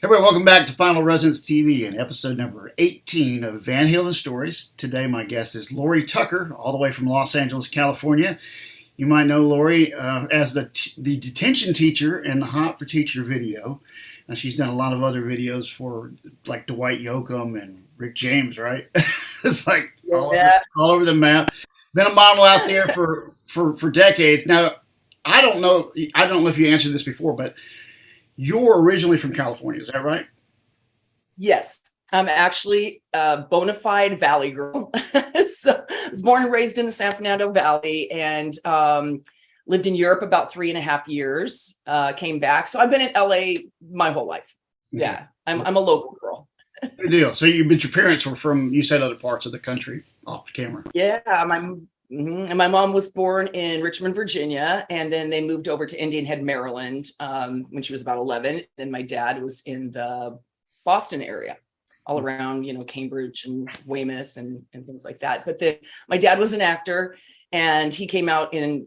Everybody, welcome back to Final Residence TV and episode number 18 of Van Halen Stories. Today, my guest is Lori Tucker, all the way from Los Angeles, California. You might know Lori as the detention teacher in the Hot for Teacher video. Now, she's done a lot of other videos for like Dwight Yoakam and Rick James, right? It's like all over the map. Been a model out there for decades. Now, I don't know if you answered this before, but you're originally from California, is that right? Yes, I'm actually a bona fide Valley girl. So I was born and raised in the San Fernando Valley and lived in Europe about 3.5 years, came back. So I've been in LA my whole life. Okay. Yeah, I'm a local girl. Good deal. So but your parents were from, you said, other parts of the country off the camera. Yeah, my mom was born in Richmond, Virginia, and then they moved over to Indian Head, Maryland, when she was about 11. And my dad was in the Boston area, all around, Cambridge and Weymouth and things like that. But then my dad was an actor, and he came out to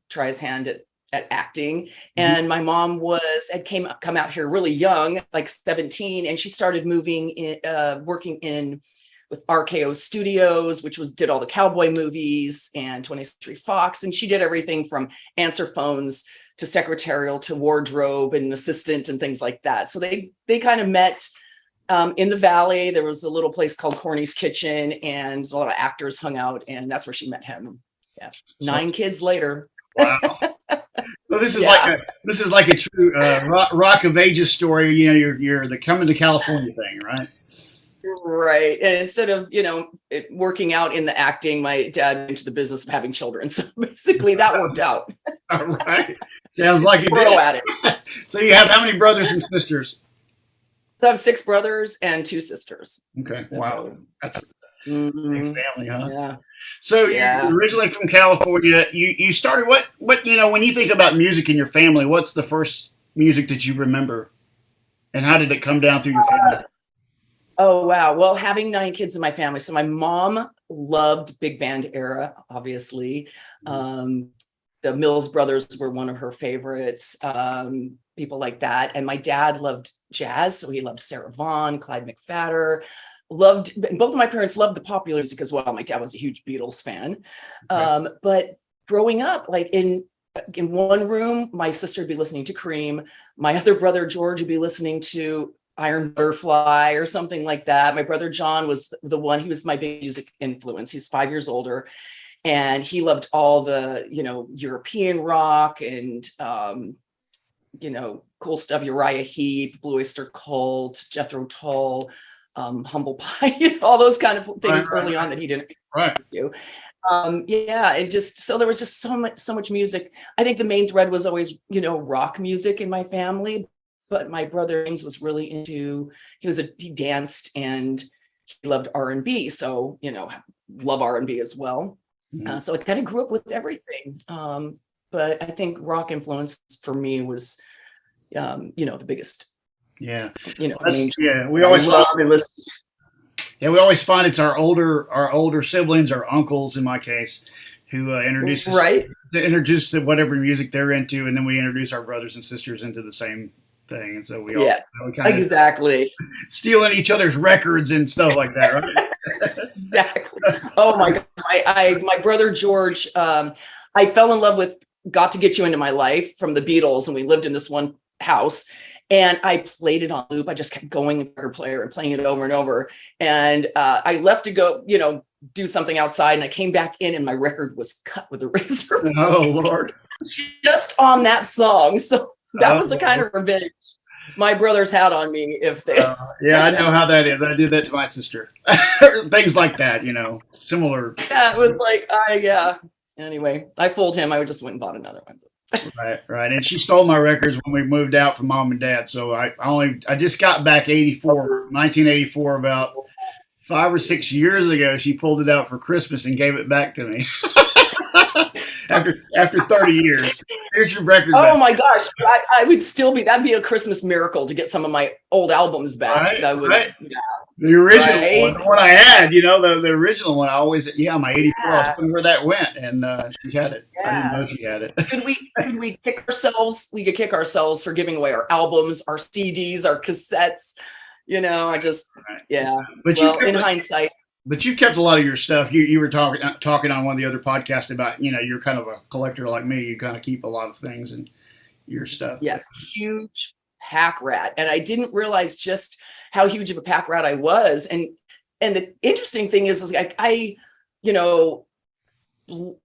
try his hand at acting. And my mom had come out here really young, like 17, and she started working with RKO Studios, which did all the cowboy movies, and 20th Century Fox. And she did everything from answer phones to secretarial to wardrobe and assistant and things like that. So they kind of met in the Valley. There was a little place called Corny's Kitchen, and a lot of actors hung out, and that's where she met him. Yeah. 9 kids later. Wow. So this is like a true Rock of Ages story. You're the coming to California thing, right? Right. And instead of, working out in the acting, my dad went into the business of having children. So basically that worked out. All right. Sounds like you did. At it. So you have how many brothers and sisters? So I have 6 brothers and 2 sisters. Okay. So, wow. That's a big family, huh? Yeah. So you're originally from California. You started what, when you think about music in your family, what's the first music that you remember? And how did it come down through your family? Oh, wow. Well, having 9 kids in my family. So my mom loved big band era, obviously. The Mills Brothers were one of her favorites, people like that. And my dad loved jazz. So he loved Sarah Vaughan, Clyde McPhatter, both of my parents loved the popular music as well. My dad was a huge Beatles fan. Right. But growing up, like in one room, my sister would be listening to Cream. My other brother, George, would be listening to Iron Butterfly or something like that. My brother John was he was my big music influence. He's 5 years older, and he loved all the, European rock and, cool stuff. Uriah Heep, Blue Oyster Cult, Jethro Tull, Humble Pie, all those kind of things early on that he didn't do. And just, so there was just so much music. I think the main thread was always, rock music in my family. But my brother James was really into, he danced and he loved R&B. So, love R&B as well. Mm-hmm. So I kind of grew up with everything. But I think rock influence for me was, the biggest. Yeah. We always we always find it's our older siblings or uncles, in my case, who introduce whatever music they're into. And then we introduce our brothers and sisters into the same thing, and so we kind of exactly stealing each other's records and stuff like that, right? Exactly. Oh my God, my brother George, I fell in love with "Got to Get You Into My Life" from the Beatles, and we lived in this one house, and I played it on loop. I just kept going in the record player and playing it over and over, and I left to go, do something outside, and I came back in, and my record was cut with a razor. Oh Lord! Just on that song, so. That was the kind of revenge my brothers had on me if they. I know how that is. I did that to my sister. Things like that, similar. Yeah, it was like, Anyway, I fooled him. I just went and bought another one. Right. And she stole my records when we moved out from mom and dad. So I just got back 1984, about 5 or 6 years ago. She pulled it out for Christmas and gave it back to me. After 30 years. Here's your record Oh back. my gosh, I would still be. That'd be a Christmas miracle to get some of my old albums back. Right, That would, right. yeah, The original one, right. the one I had, the original one. I always, my '84. I was Yeah, wondering where that went, and she had it. I didn't yeah. know she had it. Could we kick ourselves? We could kick ourselves for giving away our albums, our CDs, our cassettes. I just, Right. yeah. But Well, in hindsight, you've kept a lot of your stuff. You were talking on one of the other podcasts about you're kind of a collector like me. You kind of keep a lot of things and your stuff. yes, huge pack rat, and I didn't realize just how huge of a pack rat I was. And the interesting thing is like I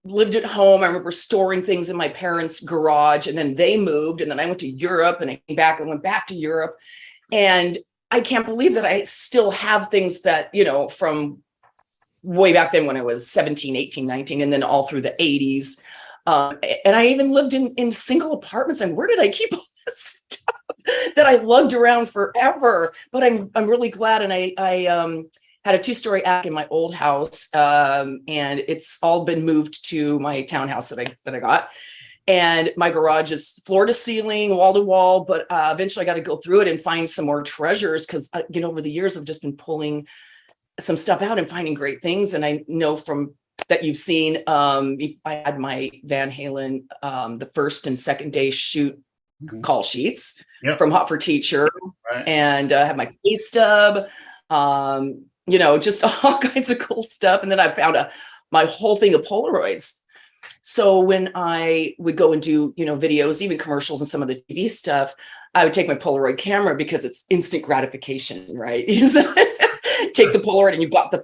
lived at home. I remember storing things in my parents' garage, and then they moved, and then I went to Europe, and I came back and went back to Europe, and I can't believe that I still have things that from way back then when I was 17, 18, 19, and then all through the 80s. And I even lived in single apartments. And where did I keep all this stuff that I lugged around forever? But I'm really glad. And I had a 2-story attic in my old house, and it's all been moved to my townhouse that I got. And my garage is floor to ceiling, wall to wall. But eventually I got to go through it and find some more treasures because over the years I've just been pulling some stuff out and finding great things. And I know from that you've seen, I had my Van Halen, the first and second day shoot call sheets from Hot for Teacher, right. And have my pay stub, just all kinds of cool stuff. And then I found my whole thing of Polaroids. So when I would go and do, videos, even commercials and some of the TV stuff, I would take my Polaroid camera because it's instant gratification, right? Take the Polaroid and you've got the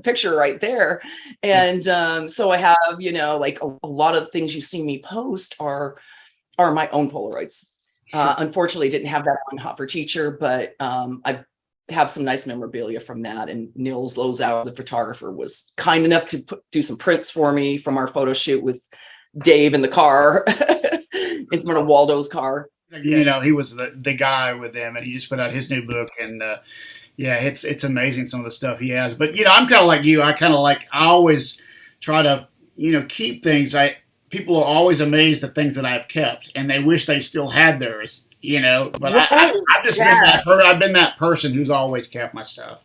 picture right there. And so I have, like a lot of things you see me post are my own Polaroids. Unfortunately, didn't have that on Hot for Teacher, but I have some nice memorabilia from that. And Nils Lozow, the photographer, was kind enough to do some prints for me from our photo shoot with Dave in the car in front of Waldo's car. He was the guy with them, and he just put out his new book, and it's amazing some of the stuff he has. But I'm kind of like you. I always try to keep things. People are always amazed at things that I've kept, and they wish they still had theirs. But I've just been that person who's always kept my stuff.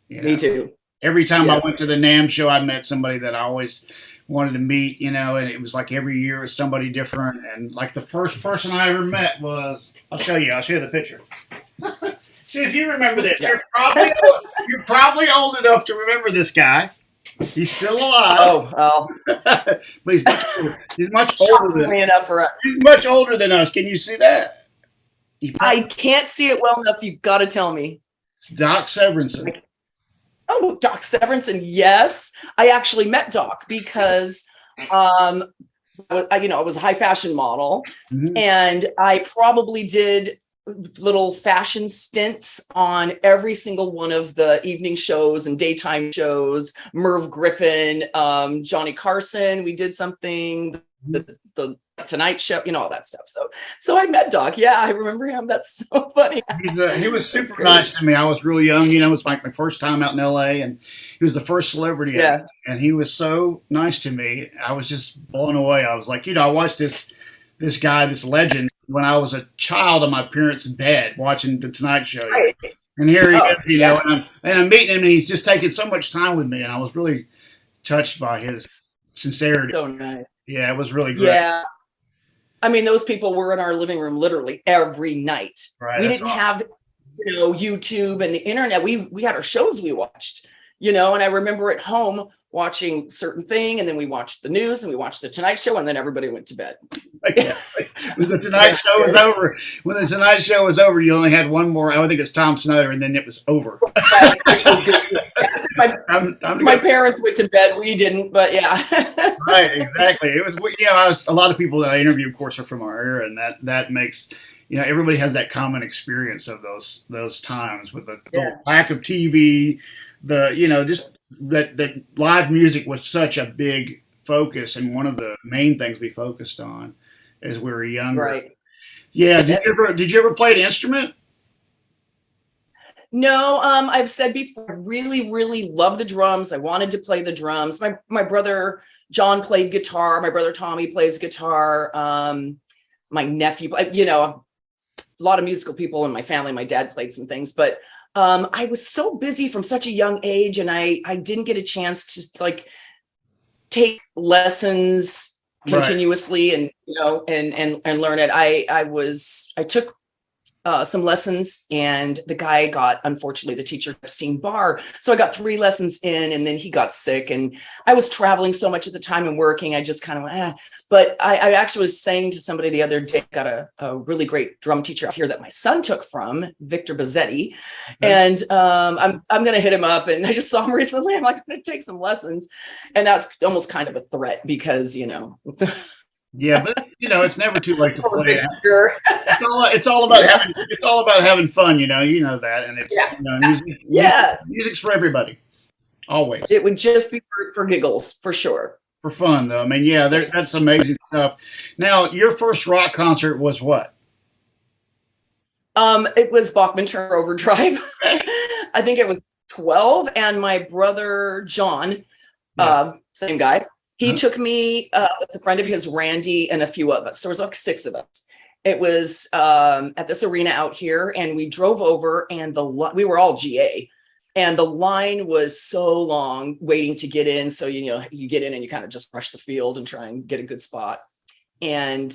Me too. Every time I went to the NAMM show, I met somebody that I always wanted to meet, and it was like every year was somebody different. And like the first person I ever met was, I'll show you the picture. See if you remember this. Yeah. You're probably old enough to remember this guy. He's still alive. Oh, but he's much older than enough for us. He's much older than us. Can you see that? I can't see it well enough. You've got to tell me. It's Doc Severinsen. Oh, Doc Severinsen. Yes. I actually met Doc because I was a high fashion model, and I probably did little fashion stints on every single one of the evening shows and daytime shows. Merv Griffin, Johnny Carson. We did something, the Tonight Show, all that stuff. So I met Doc. Yeah, I remember him. That's so funny. He was super nice to me. I was really young. It was like my first time out in LA, and he was the first celebrity. Yeah. And he was so nice to me. I was just blown away. I was like, I watched this guy, this legend, when I was a child in my parents' bed watching the Tonight Show. Right. And here he is, and I'm meeting him, and he's just taking so much time with me, and I was really touched by his sincerity. So nice. Yeah, it was really great. Yeah. I mean, those people were in our living room literally every night. Right, we didn't have, YouTube and the internet. We had our shows we watched, and I remember at home watching certain thing, and then we watched the news, and we watched the Tonight Show, and then everybody went to bed. When the Tonight Show was over, you only had one more. I think it's Tom Snyder, and then it was over. Right, which was good. My parents went to bed. We didn't, but yeah. Right, exactly. It was, a lot of people that I interview, of course, are from our era, and that makes, everybody has that common experience of those times with the lack of TV, just that live music was such a big focus, and one of the main things we focused on as we were younger. Right. Yeah. Did you ever play an instrument? No, I've said before, I really, really love the drums. I wanted to play the drums. My brother, John played guitar. My brother Tommy plays guitar. My nephew, you know, a lot of musical people in my family. My dad played some things, but I was so busy from such a young age, and I didn't get a chance to like take lessons continuously and, you know, and learn it. I took some lessons, and the guy got, unfortunately, the teacher Epstein-Barr. So I got 3 lessons in, and then he got sick, and I was traveling so much at the time and working. I just kind of went, But I actually was saying to somebody the other day, got a really great drum teacher out here that my son took from, Victor Bazzetti. And I'm going to hit him up. And I just saw him recently. I'm like, I'm going to take some lessons. And that's almost kind of a threat because, you know, Yeah, but it's, you know, it's never too late to play. It's all about having fun. You know that, and it's you know, music's for everybody, always. It would just be for giggles, for sure. For fun, though. I mean, yeah, that's amazing stuff. Now, your first rock concert was what? It was Bachman Turner Overdrive. I think it was 12, and my brother John, same guy. He took me with a friend of his, Randy, and a few of us. So there was like 6 of us. It was at this arena out here, and we drove over, and we were all GA, and the line was so long waiting to get in. So, you know, you get in and you kind of just rush the field and try and get a good spot. And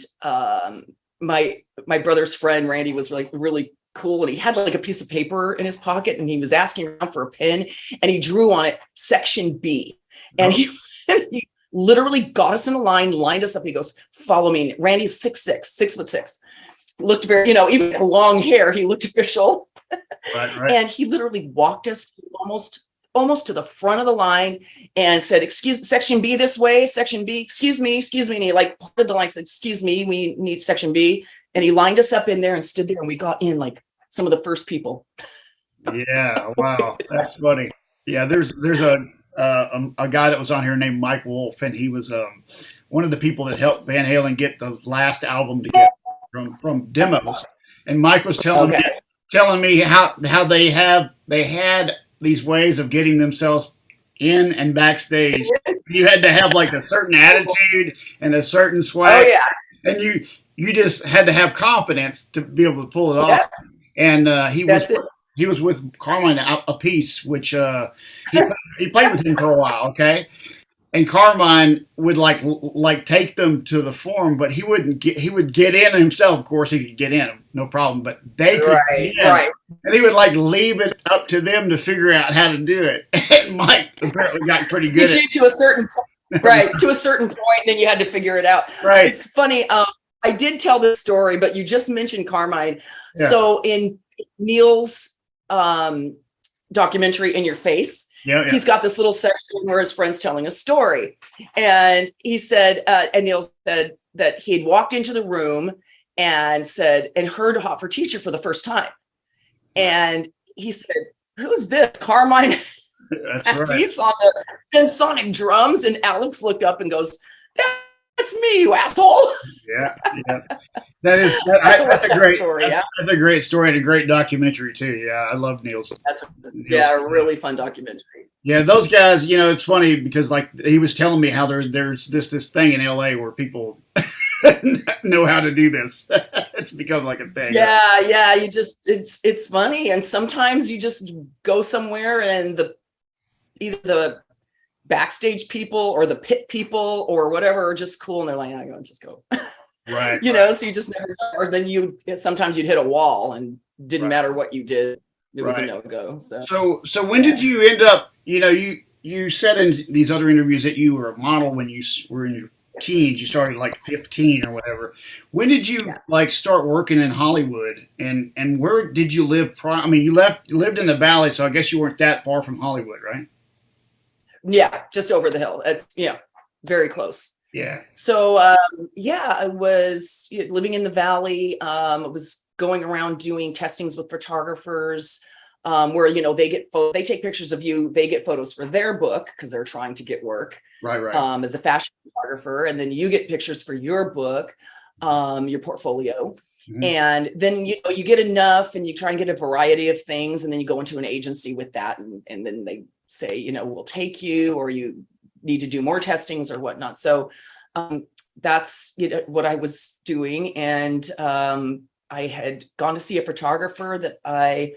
my brother's friend, Randy, was like really cool. And he had like a piece of paper in his pocket, and he was asking around for a pen, and he drew on it Section B. And he literally got us in a line, lined us up. He goes, follow me. Randy's 6'6", looked very, you know, even long hair, he looked official. Right. And he literally walked us almost to the front of the line and said, excuse, Section B this way, Section B, excuse me. And he like parted the line, said, excuse me, we need Section B. And he lined us up in there and stood there, and we got in like some of the first people. Yeah. Wow. That's funny. Yeah. There's a guy that was on here named Mike Wolf, and he was one of the people that helped Van Halen get the last album together from demos. And Mike was telling me how they had these ways of getting themselves in and backstage. You had to have like a certain attitude and a certain swag, and you just had to have confidence to be able to pull it off. And he was with Carmine a piece, which he played with him for a while, okay? And Carmine would like take them to the Forum, but he would get in himself. Of course, he could get in, no problem. But they could get in, and he would like leave it up to them to figure out how to do it. And Mike apparently got pretty good at it. To a certain point, to a certain point, and then you had to figure it out. Right. It's funny. I did tell this story, but you just mentioned Carmine. Yeah. So in Neil's documentary, In Your Face, he's got this little section where his friend's telling a story, and he said, and Neil said that he had walked into the room and heard Hot for Teacher for the first time, and he said, "Who's this, Carmine?" That's right. He saw the Sensonic drums, and Alex looked up and goes, "That's me, you asshole." Yeah. That's a great story. That's a great story and a great documentary too. Yeah, I love Neil's. A really fun documentary. Yeah, those guys. You know, it's funny because like he was telling me how there's this thing in LA where people know how to do this. It's become like a thing. Yeah. You just it's funny, and sometimes you just go somewhere and either the backstage people or the pit people or whatever are just cool, and they're like, I'm gonna just go. Right. You know, so you just never know. Or then sometimes you'd hit a wall and didn't matter what you did. It was a no-go. So when did you end up, you know, you said in these other interviews that you were a model when you were in your teens, you started like 15 or whatever. When did you like start working in Hollywood, and where did you live I mean, you lived in the Valley, so I guess you weren't that far from Hollywood, right? Yeah, just over the hill. It's very close. Yeah. So I was living in the Valley. I was going around doing testings with photographers, where they take pictures of you, they get photos for their book because they're trying to get work. Right. As a fashion photographer, and then you get pictures for your book, your portfolio. Mm-hmm. And then you get enough, and you try and get a variety of things, and then you go into an agency with that, and then they say, we'll take you, or you need to do more testings or whatnot. So that's what I was doing. And I had gone to see a photographer that I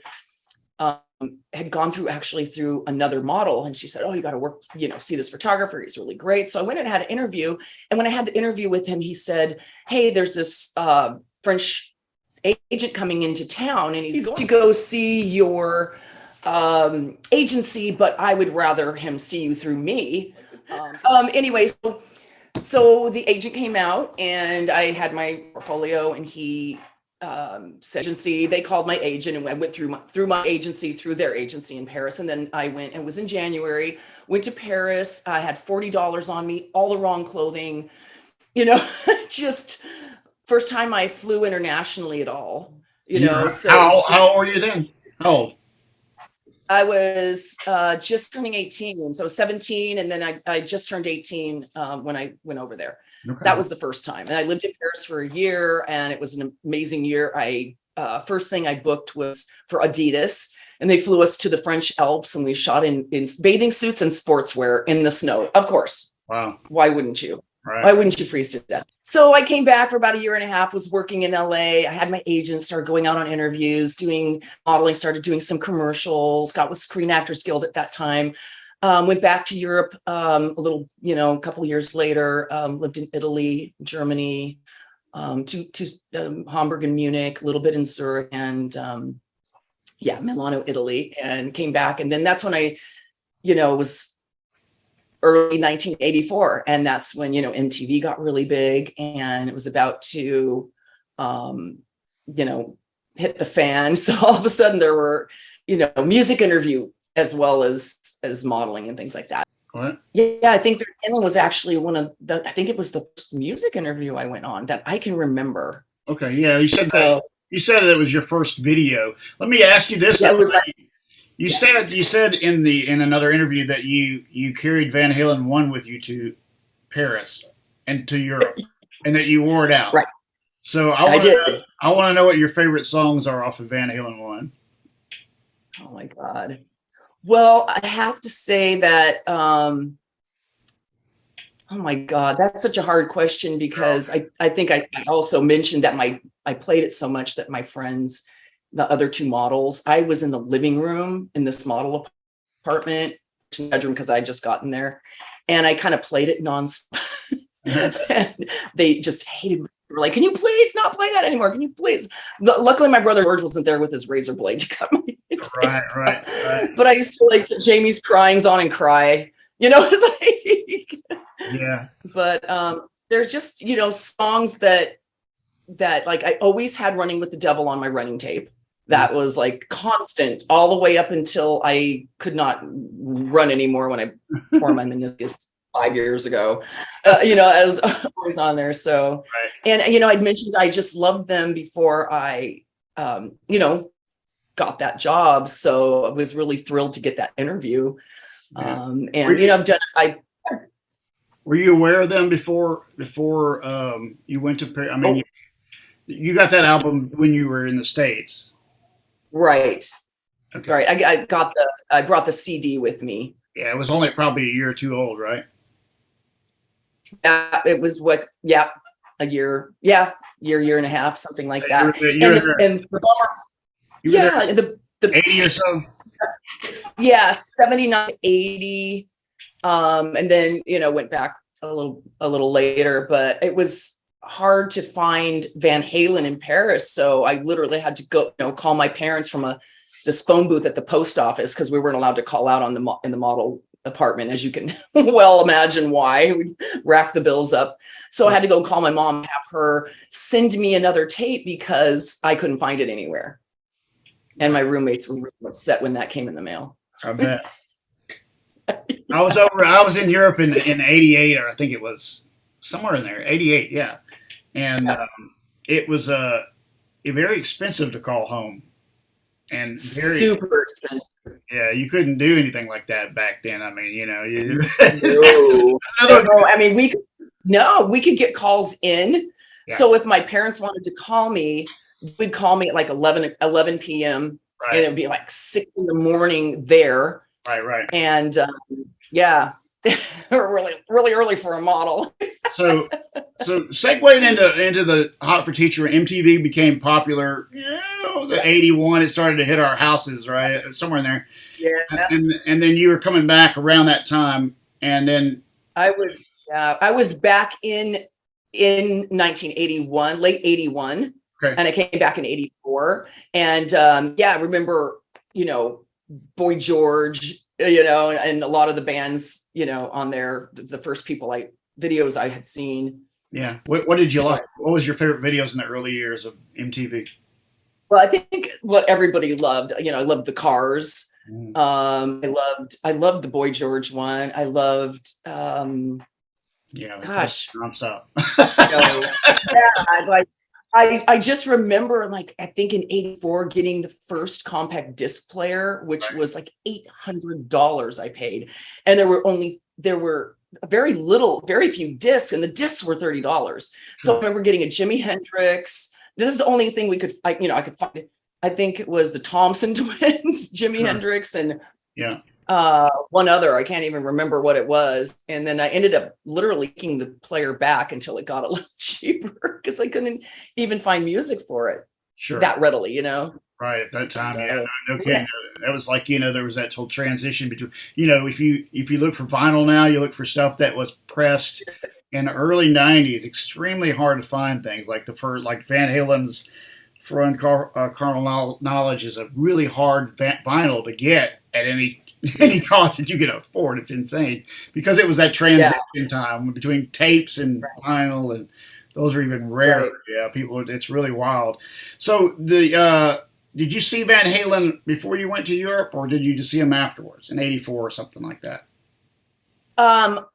had gone through another model. And she said, oh, you got to work, see this photographer. He's really great. So I went and had an interview. And when I had the interview with him, he said, hey, there's this French agent coming into town and he's going to go see your agency, but I would rather him see you through me. Anyway, so the agent came out and I had my portfolio and he said agency. They called my agent and I went through my agency, through their agency in Paris. And then I went and was in January, went to Paris. I had $40 on me, all the wrong clothing, just first time I flew internationally at all, So how old were you then? How old? I was just turning 18. So 17. And then I just turned 18 when I went over there. Okay. That was the first time. And I lived in Paris for a year and it was an amazing year. First thing I booked was for Adidas and they flew us to the French Alps and we shot in bathing suits and sportswear in the snow. Of course. Wow. Why wouldn't you? Right. Why wouldn't you freeze to death? So I came back for about a year and a half, was working in LA. I had my agent, started going out on interviews, doing modeling, started doing some commercials, got with Screen Actors Guild at that time. Went back to Europe a little, a couple of years later, lived in Italy, Germany, to Hamburg and Munich, a little bit in Zurich and Milano, Italy, and came back. And then that's when I, was early 1984. And that's when, MTV got really big and it was about to, hit the fan. So all of a sudden there were, music interview as well as modeling and things like that. What? Yeah, I think that Halen was actually I think it was the first music interview I went on that I can remember. Okay. Yeah. You said it was your first video. Let me ask you this. Yeah, it was You said in another interview that you carried Van Halen 1 with you to Paris and to Europe, and that you wore it out. Right. So I want to know what your favorite songs are off of Van Halen 1. Oh my God. Well, I have to say that. Oh my God, that's such a hard question because I think I also mentioned that I played it so much that my friends, the other two models, I was in the living room in this model apartment bedroom because I had just gotten there and I kind of played it nonstop. And they just hated me. They were like, can you please not play that anymore? Can you please? Luckily, my brother George wasn't there with his razor blade to cut my Right. But I used to put Jamie's Crying's on and cry. It's like yeah. But there's just, songs that like I always had Running with the Devil on my running tape. That was like constant all the way up until I could not run anymore when I tore my meniscus 5 years ago. I was always on there. So, right. And, I'd mentioned I just loved them before I, got that job. So I was really thrilled to get that interview. Yeah. I've done, were you aware of them before you went to Paris? I mean, you got that album when you were in the States. Right. Okay. Right. I brought the CD with me. Yeah. It was only probably a year or two old, right? Yeah. It was a year. Yeah. Year and a half, something like that. And the bummer. The 80 or so. Yeah. 79 to 80. And then, went back a little later, but it was hard to find Van Halen in Paris. So I literally had to go, call my parents from this phone booth at the post office because we weren't allowed to call out in the model apartment, as you can well imagine why. We'd rack the bills up. So I had to go call my mom, have her send me another tape because I couldn't find it anywhere. And my roommates were really upset when that came in the mail. I bet. I was in Europe in 88, or I think it was somewhere in there, 88. Yeah. And it was very expensive to call home, and super expensive. Yeah, you couldn't do anything like that back then. I mean, No. I mean, we could get calls in. Yeah. So if my parents wanted to call me, would call me at like 11 p.m. Right. And it would be like 6 a.m. there. Right. And yeah. really, really early for a model. So, so segueing into the Hot for Teacher, MTV became popular. It was at 81. It started to hit our houses, right, somewhere in there. Yeah. And then you were coming back around that time, and then I was back in 1981, late 81, okay, and I came back in 84. And yeah, I remember, Boy George, and a lot of the bands, on there, the first videos I had seen. yeah. What did you like? What was your favorite videos in the early years of MTV? Well, I think what everybody loved, I loved the Cars. Mm. I loved the Boy George one. I loved, Yeah, gosh, nonstop. yeah, like I just remember, like, I think in 84 getting the first compact disc player, which was like $800 I paid. And there were very few discs, and the discs were $30. So I remember getting a Jimi Hendrix. This is the only thing I could find. I think it was the Thompson twins, Jimi Hendrix, and one other. I can't even remember what it was. And then I ended up literally taking the player back until it got a little cheaper, because I couldn't even find music for it that readily, Right at that time, So, no kidding. That was like, there was that whole transition between, if you look for vinyl now, you look for stuff that was pressed in the early '90s. Extremely hard to find things like like Van Halen's "For Carnal Knowledge" is a really hard vinyl to get at any cost that you can afford. It's insane because it was that transition time between tapes and vinyl, and those are even rarer. Right. Yeah, it's really wild. So did you see Van Halen before you went to Europe, or did you just see him afterwards in '84 or something like that?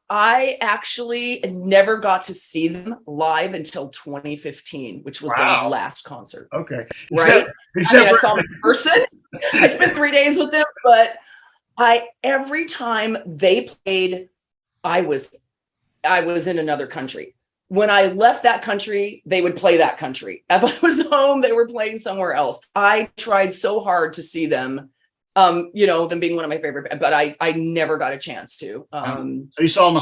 I actually never got to see them live until 2015, which was their last concert. Okay. Right? I saw them in person. I spent 3 days with them, but every time they played, I was in another country. When I left that country, they would play that country. If I was home, they were playing somewhere else. I tried so hard to see them, them being one of my favorite, but I never got a chance to. So you saw them the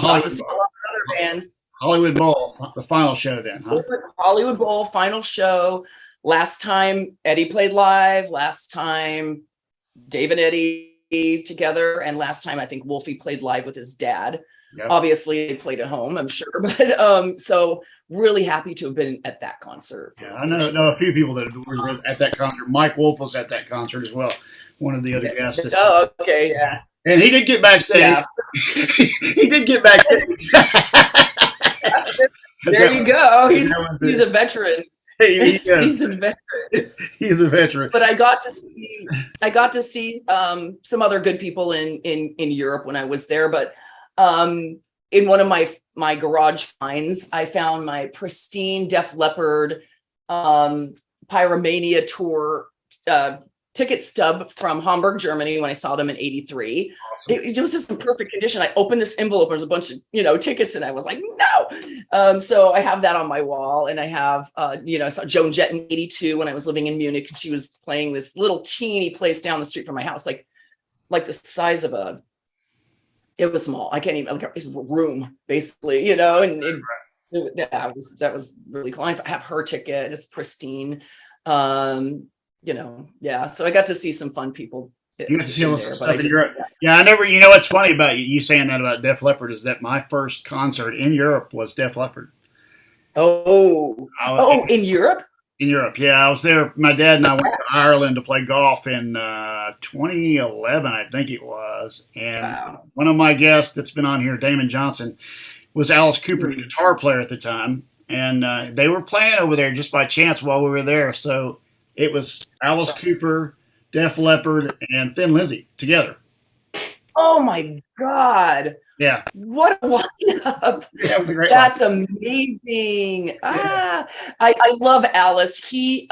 Hollywood Bowl, the final show then, huh? Hollywood Bowl, final show. Last time Eddie played live, last time Dave and Eddie together, and last time I think Wolfie played live with his dad. Yep. Obviously, they played at home, I'm sure, but so really happy to have been at that concert. Yeah, I know a few people that were at that concert. Mike Wolf was at that concert as well, one of the other guests. Oh, okay, yeah. And he did get backstage. Yeah. He did get backstage. There you go. He's a veteran. Seasoned veteran. He's a veteran. But I got to see some other good people in Europe when I was there. But in one of my garage finds, I found my pristine Def Leppard Pyromania tour ticket stub from Hamburg, Germany, when I saw them in '83. Awesome. It was just in perfect condition. I opened this envelope. There was a bunch of, tickets, and I was like, no. So I have that on my wall, and I have, I saw Joan Jett in '82 when I was living in Munich, and she was playing this little teeny place down the street from my house, like the size of it was small. I can't even, it's a room, basically, and that was really cool. I have her ticket. It's pristine. So I got to see some fun people. You got to see all this stuff in Europe. Yeah, I never. You know what's funny about you saying that about Def Leppard is that my first concert in Europe was Def Leppard. In Europe? In Europe, yeah. I was there. My dad and I went to Ireland to play golf in 2011, I think it was. And one of my guests that's been on here, Damon Johnson, was Alice Cooper's guitar player at the time. And they were playing over there just by chance while we were there. So it was Alice Cooper, Def Leppard, and Thin Lizzy together. Oh my God. Yeah. What a lineup. Yeah, it was a great That's lineup. Amazing. Yeah. I love Alice. He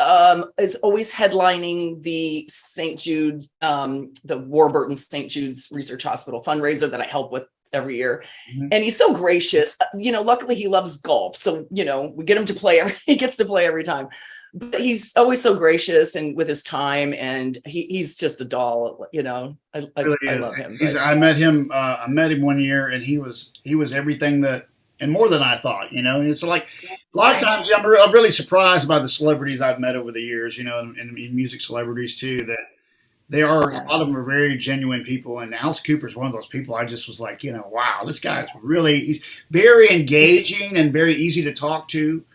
is always headlining the St. Jude's, the Warburton St. Jude's Research Hospital fundraiser that I help with every year. Mm-hmm. And he's so gracious. Luckily he loves golf. So, we get him to play he gets to play every time. but he's always so gracious and with his time, and he's just a doll, you know. I Really is. love him. I met him. I met him one year, and he was everything that, and more than I thought. You know, it's like a lot of times I'm really surprised by the celebrities I've met over the years. You know, and music celebrities too. That they are, a lot of them are very genuine people, and Alice Cooper's one of those people. I just was like, you know, wow, this guy's he's very engaging and very easy to talk to,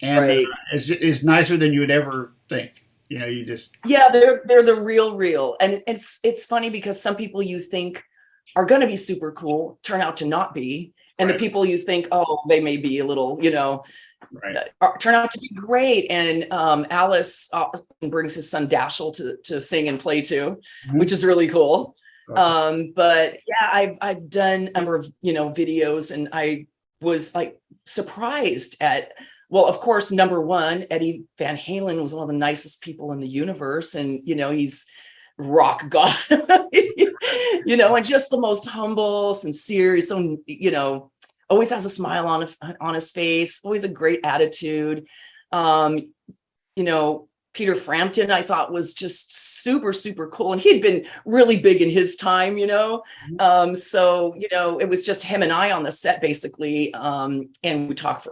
and is nicer than you would ever think. You know, you just they're the real, and it's funny because some people you think are going to be super cool turn out to not be, and the people you think, oh, they may be a little, you know, turn out to be great. And Alice brings his son Dashiell to sing and play too, which is really cool. But yeah, I've done a number of, you know, videos, and I was like surprised at, well, of course, number one, Eddie Van Halen was one of the nicest people in the universe, and you know, he's rock god, you know, and just the most humble, sincere. He's so, you know, always has a smile on his face, always a great attitude. You know, Peter Frampton, I thought, was just super, super cool. And he'd been really big in his time, you know. So, you know, it was just him and I on the set basically. And we talked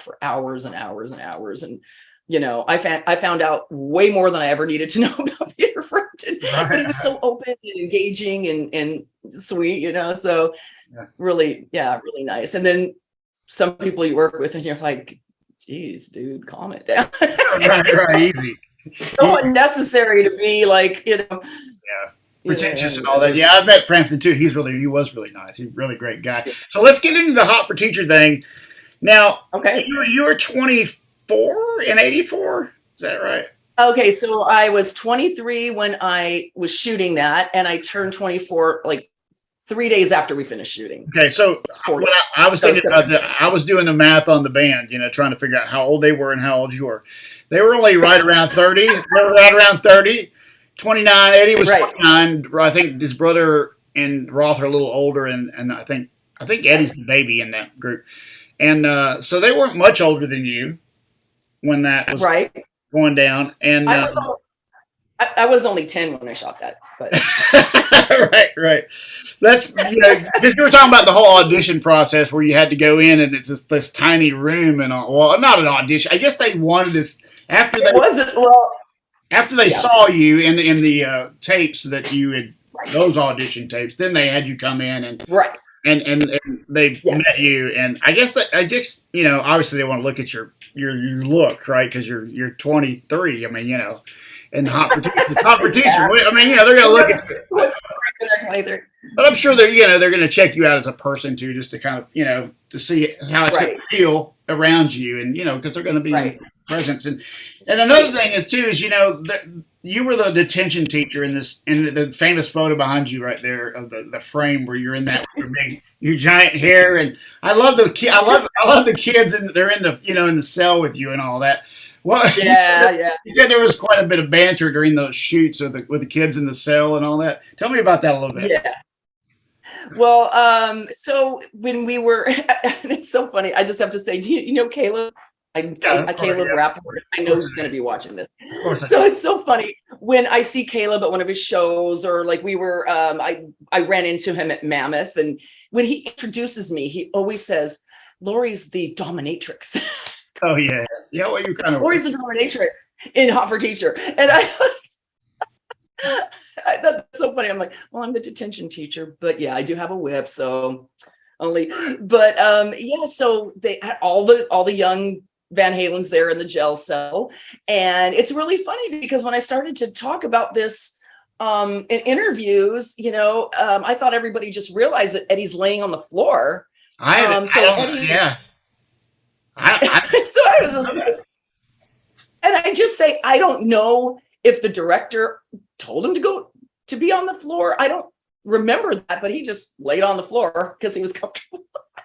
for hours and hours and hours. And, you know, I found out way more than I ever needed to know about Peter Frampton. But he was so open and engaging and sweet, you know. So really nice. And then some people you work with and you're like, geez, dude, calm it down. right, easy. So unnecessary to be like, you know, pretentious and all that. Yeah, I've met Frampton too. He was really nice. He's a really great guy. So let's get into the Hot for Teacher thing. Now, you were 24 in 84? Is that right? Okay, so I was 23 when I was shooting that, and I turned 24 like 3 days after we finished shooting. Okay, so what I was thinking about I was doing the math on the band, you know, trying to figure out how old they were and how old you were. They were only right around 30. They were right around 30. 29. Eddie was 29. I think his brother and Roth are a little older, and I think Eddie's the baby in that group. And so they weren't much older than you when that was going down. And I was only 10 when I shot that. But right. That's, you know, because you were talking about the whole audition process where you had to go in and it's just this tiny room and all. Well, not an audition. I guess they wanted this after they saw you in the tapes that you had those audition tapes. Then they had you come in and and they met you, and I guess you know, obviously they want to look at your look, right? Because you're 23. I mean, you know. And hot for teacher. I mean, you know, they're going to look at it. But I'm sure they're going to check you out as a person too, just to kind of, you know, to see how it's going to feel around you, and you know, because they're going to be presence. And another thing is too is, you know, you were the detention teacher in the famous photo behind you right there of the frame where you're in that with your giant hair, and I love the kids, and they're in the, you know, in the cell with you and all that. Well, you said there was quite a bit of banter during those shoots with the kids in the cell and all that. Tell me about that a little bit. Yeah. Well, so when we were, and it's so funny. I just have to say, do you know Caleb? Caleb Rappaport. I know he's going to be watching this. So it's so funny when I see Caleb at one of his shows, or like we were, I ran into him at Mammoth, and when he introduces me, he always says, "Lori's the dominatrix." Oh yeah. Well, you kind of. Lori's the dominatrix in Hot for Teacher, and I that's so funny. I'm like, well, I'm the detention teacher, but yeah, I do have a whip, so only. But so they had all the young Van Halen's there in the jail cell, and it's really funny because when I started to talk about this in interviews, you know, I thought everybody just realized that Eddie's laying on the floor. So I was just like, and I just say, I don't know if the director told him to be on the floor. I don't remember that, but he just laid on the floor because he was comfortable.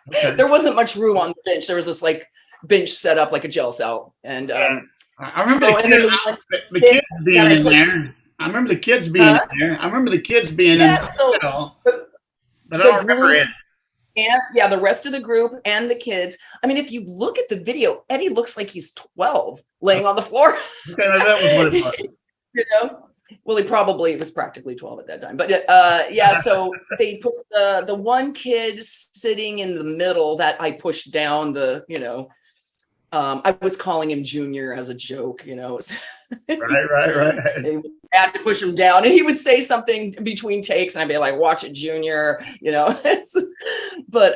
Okay. There wasn't much room on the bench. There was this like bench set up like a jail cell, and I remember the kids being in there. I remember the kids being in there. I remember the kids being in. So but I don't remember it. And yeah, the rest of the group and the kids. I mean, if you look at the video, Eddie looks like he's 12 laying on the floor. Okay, that was what it was. You know, well, he was practically 12 at that time, but yeah, so they put the one kid sitting in the middle that I pushed down the, I was calling him Junior as a joke, Right. They had to push him down, and he would say something between takes, and I'd be like, "Watch it, Junior," But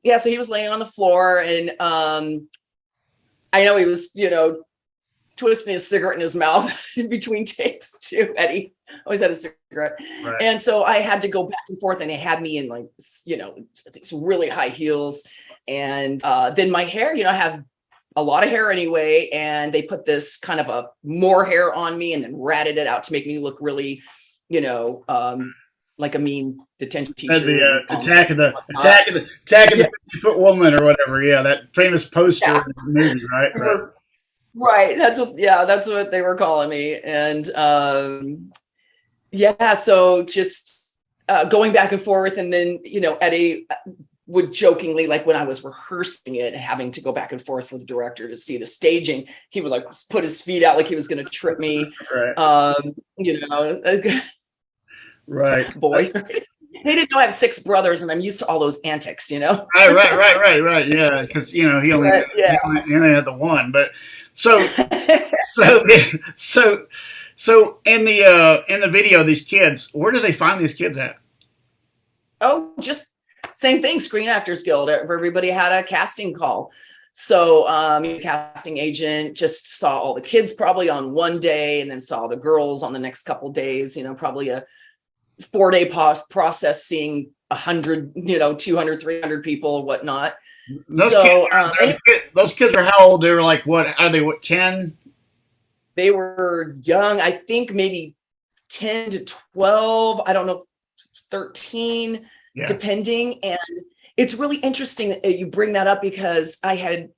yeah, so he was laying on the floor, and I know he was, twisting his cigarette in his mouth in between takes too. Eddie always had a cigarette. Right. And so I had to go back and forth, and they had me in like, these really high heels. And then my hair, I have a lot of hair anyway. And they put this kind of a more hair on me and then ratted it out to make me look really, like a mean detention teacher. The attack of the 50-foot woman or whatever. Yeah. That famous poster in the movie, right? Right. That's what they were calling me. And so just going back and forth. And then, Eddie would jokingly, like when I was rehearsing it, having to go back and forth with the director to see the staging, he would like put his feet out like he was going to trip me. Right. Right. Boys. They didn't know I have 6 brothers, and I'm used to all those antics, Right. Yeah, because he only had the one, but so in the video, these kids, where do they find these kids at? Oh, just same thing. Screen Actors Guild. Everybody had a casting call. So casting agent just saw all the kids probably on one day, and then saw the girls on the next couple days. Probably a 4-day process, seeing 100, 200, 300 people, whatnot. Those kids are how old? They were like, what? Are they 10? They were young. I think maybe 10 to 12. I don't know, 13, depending. And it's really interesting that you bring that up, because I had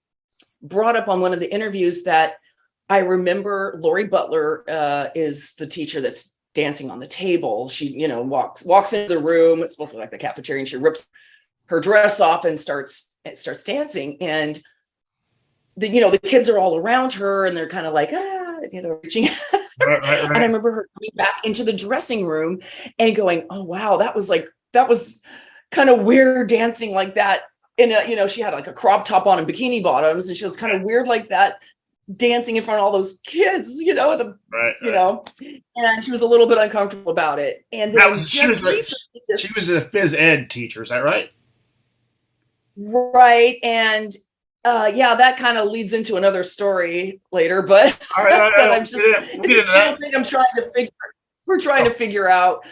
brought up on one of the interviews that I remember Lori Butler is the teacher that's dancing on the table. She, walks into the room. It's supposed to be like the cafeteria, and she rips her dress off and starts dancing. And the kids are all around her, and they're kind of like, reaching. Right. And I remember her coming back into the dressing room and going, "Oh wow, that was kind of weird dancing like that." And she had like a crop top on and bikini bottoms, and she was kind of weird like that, dancing in front of all those kids, and she was a little bit uncomfortable about it. And then she was a phys ed teacher, is that right? Right. And that kind of leads into another story later, but we're trying to figure out.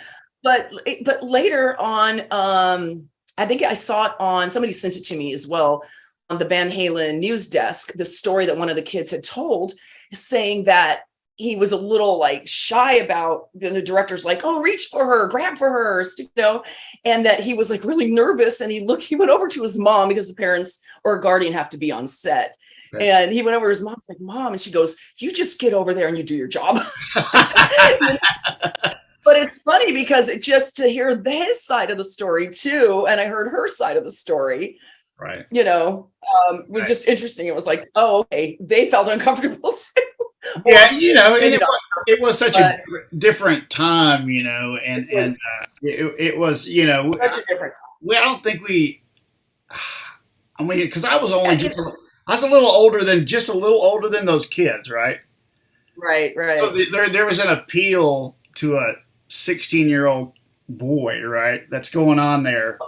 But later on, I think I saw it on, somebody sent it to me as well, on the Van Halen news desk, the story that one of the kids had told, saying that he was a little like shy about, the director's like, "Oh, reach for her, grab for her," and that he was like really nervous. And he went over to his mom, because the parents or a guardian have to be on set. Right. And he went over to his mom, like, "Mom," and she goes, "You just get over there and you do your job." But it's funny, because it's just to hear his side of the story too. And I heard her side of the story. Right. Was just interesting. It was like, oh, okay. They felt uncomfortable too. It was such a different time, and it was, such a different time. I don't think because I was only I was a little older than those kids, right? Right. So there was an appeal to a 16-year-old boy, right? That's going on there.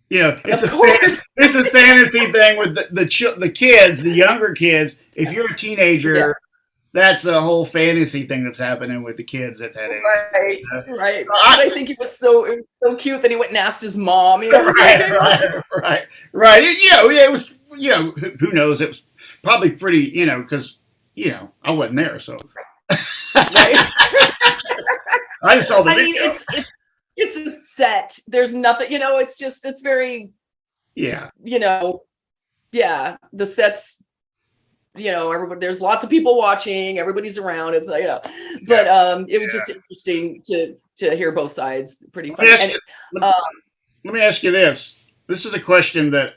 It's a fantasy thing with the kids, the younger kids. If you're a teenager, that's a whole fantasy thing that's happening with the kids at that age. Right. I think it was so cute that he went and asked his mom. Right. It was, who knows? It was probably pretty, because, I wasn't there, so. Right. I just saw the video. It's a set. There's nothing, it's very, the sets, everybody, there's lots of people watching, everybody's around. It's like, but it was just interesting to hear both sides. Pretty funny. Let me ask you this. this is a question that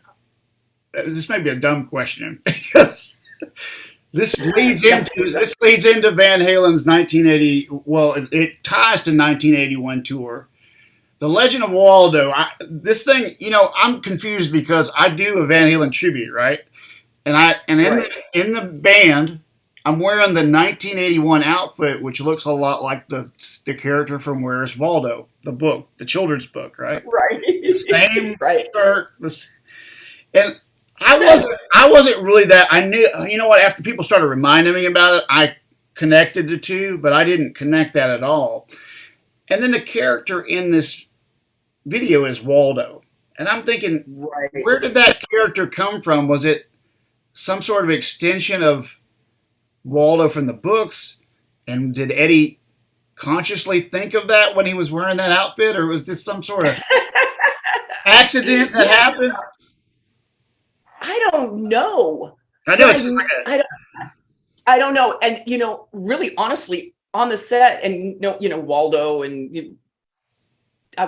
this may be a dumb question because this leads into Van Halen's 1980. Well, it ties to 1981 tour. The Legend of Waldo. This thing, I'm confused because I do a Van Halen tribute, right? And Right. in the band, I'm wearing the 1981 outfit, which looks a lot like the character from Where's Waldo, the book, the children's book, right? Right. The same Right. shirt, and I wasn't really that. I knew, what? After people started reminding me about it, I connected the two, but I didn't connect that at all. And then the character in this video is Waldo, and I'm thinking, Right. where did that character come from? Was it some sort of extension of Waldo from the books? And did Eddie consciously think of that when he was wearing that outfit, or was this some sort of accident that Yeah, happened? I don't know. I know But it's just like I don't I don't know. And really honestly on the set and Waldo and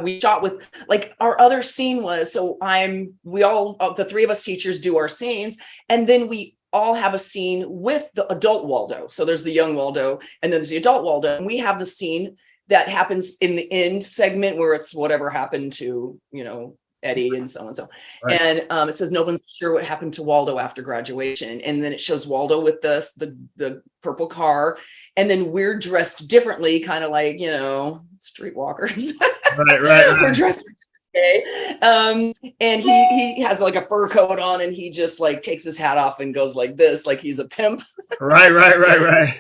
we shot with like our other scene was so we all the three of us teachers do our scenes and then we all have a scene with the adult Waldo. So there's the young Waldo and then there's the adult Waldo and we have the scene that happens in the end segment where it's whatever happened to Eddie and so and so. right. And it says no one's sure what happened to Waldo after graduation. And then it shows Waldo with the purple car. And then we're dressed differently, kind of like, streetwalkers. Right. We're dressed okay. And he has like a fur coat on and he just like takes his hat off and goes like this, like he's a pimp. Right.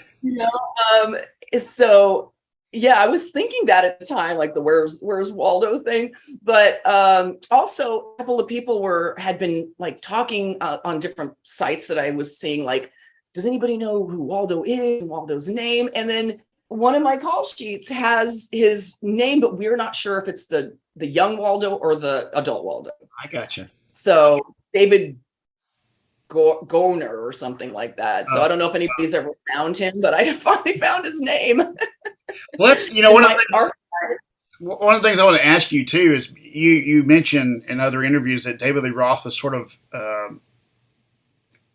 So yeah, I was thinking that at the time, like the where's Waldo thing. But also a couple of people had been like talking on different sites that I was seeing, like, does anybody know who Waldo is, Waldo's name? And then one of my call sheets has his name, but we're not sure if it's the young Waldo or the adult Waldo. I gotcha. So David Goner or something like that. So I don't know if anybody's ever found him, but I finally found his name. Well, that's one of the things I want to ask you too is you mentioned in other interviews that David Lee Roth was sort of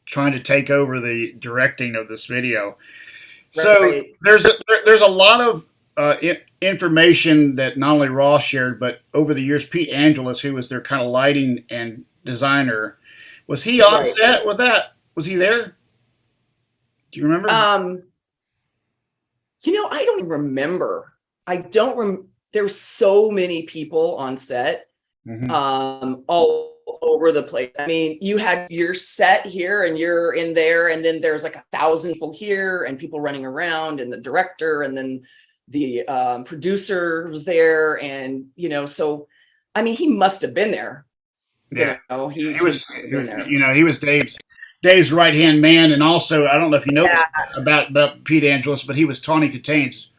trying to take over the directing of this video. So Right. there's a lot of information that not only Roth shared, but over the years, Pete Angelis, who was their kind of lighting and designer, was he on Right. set with that? Was he there? Do you remember? I don't remember. I don't there's so many people on set, all over the place. I mean, you had your set here and you're in there, and then there's like 1,000 people here and people running around and the director and then the producer was there. And, so, I mean, he must have been there. Yeah. He was been there. He was Dave's right-hand man, and also, I don't know if you know this about Pete Angelis, but he was Tawny Kitane's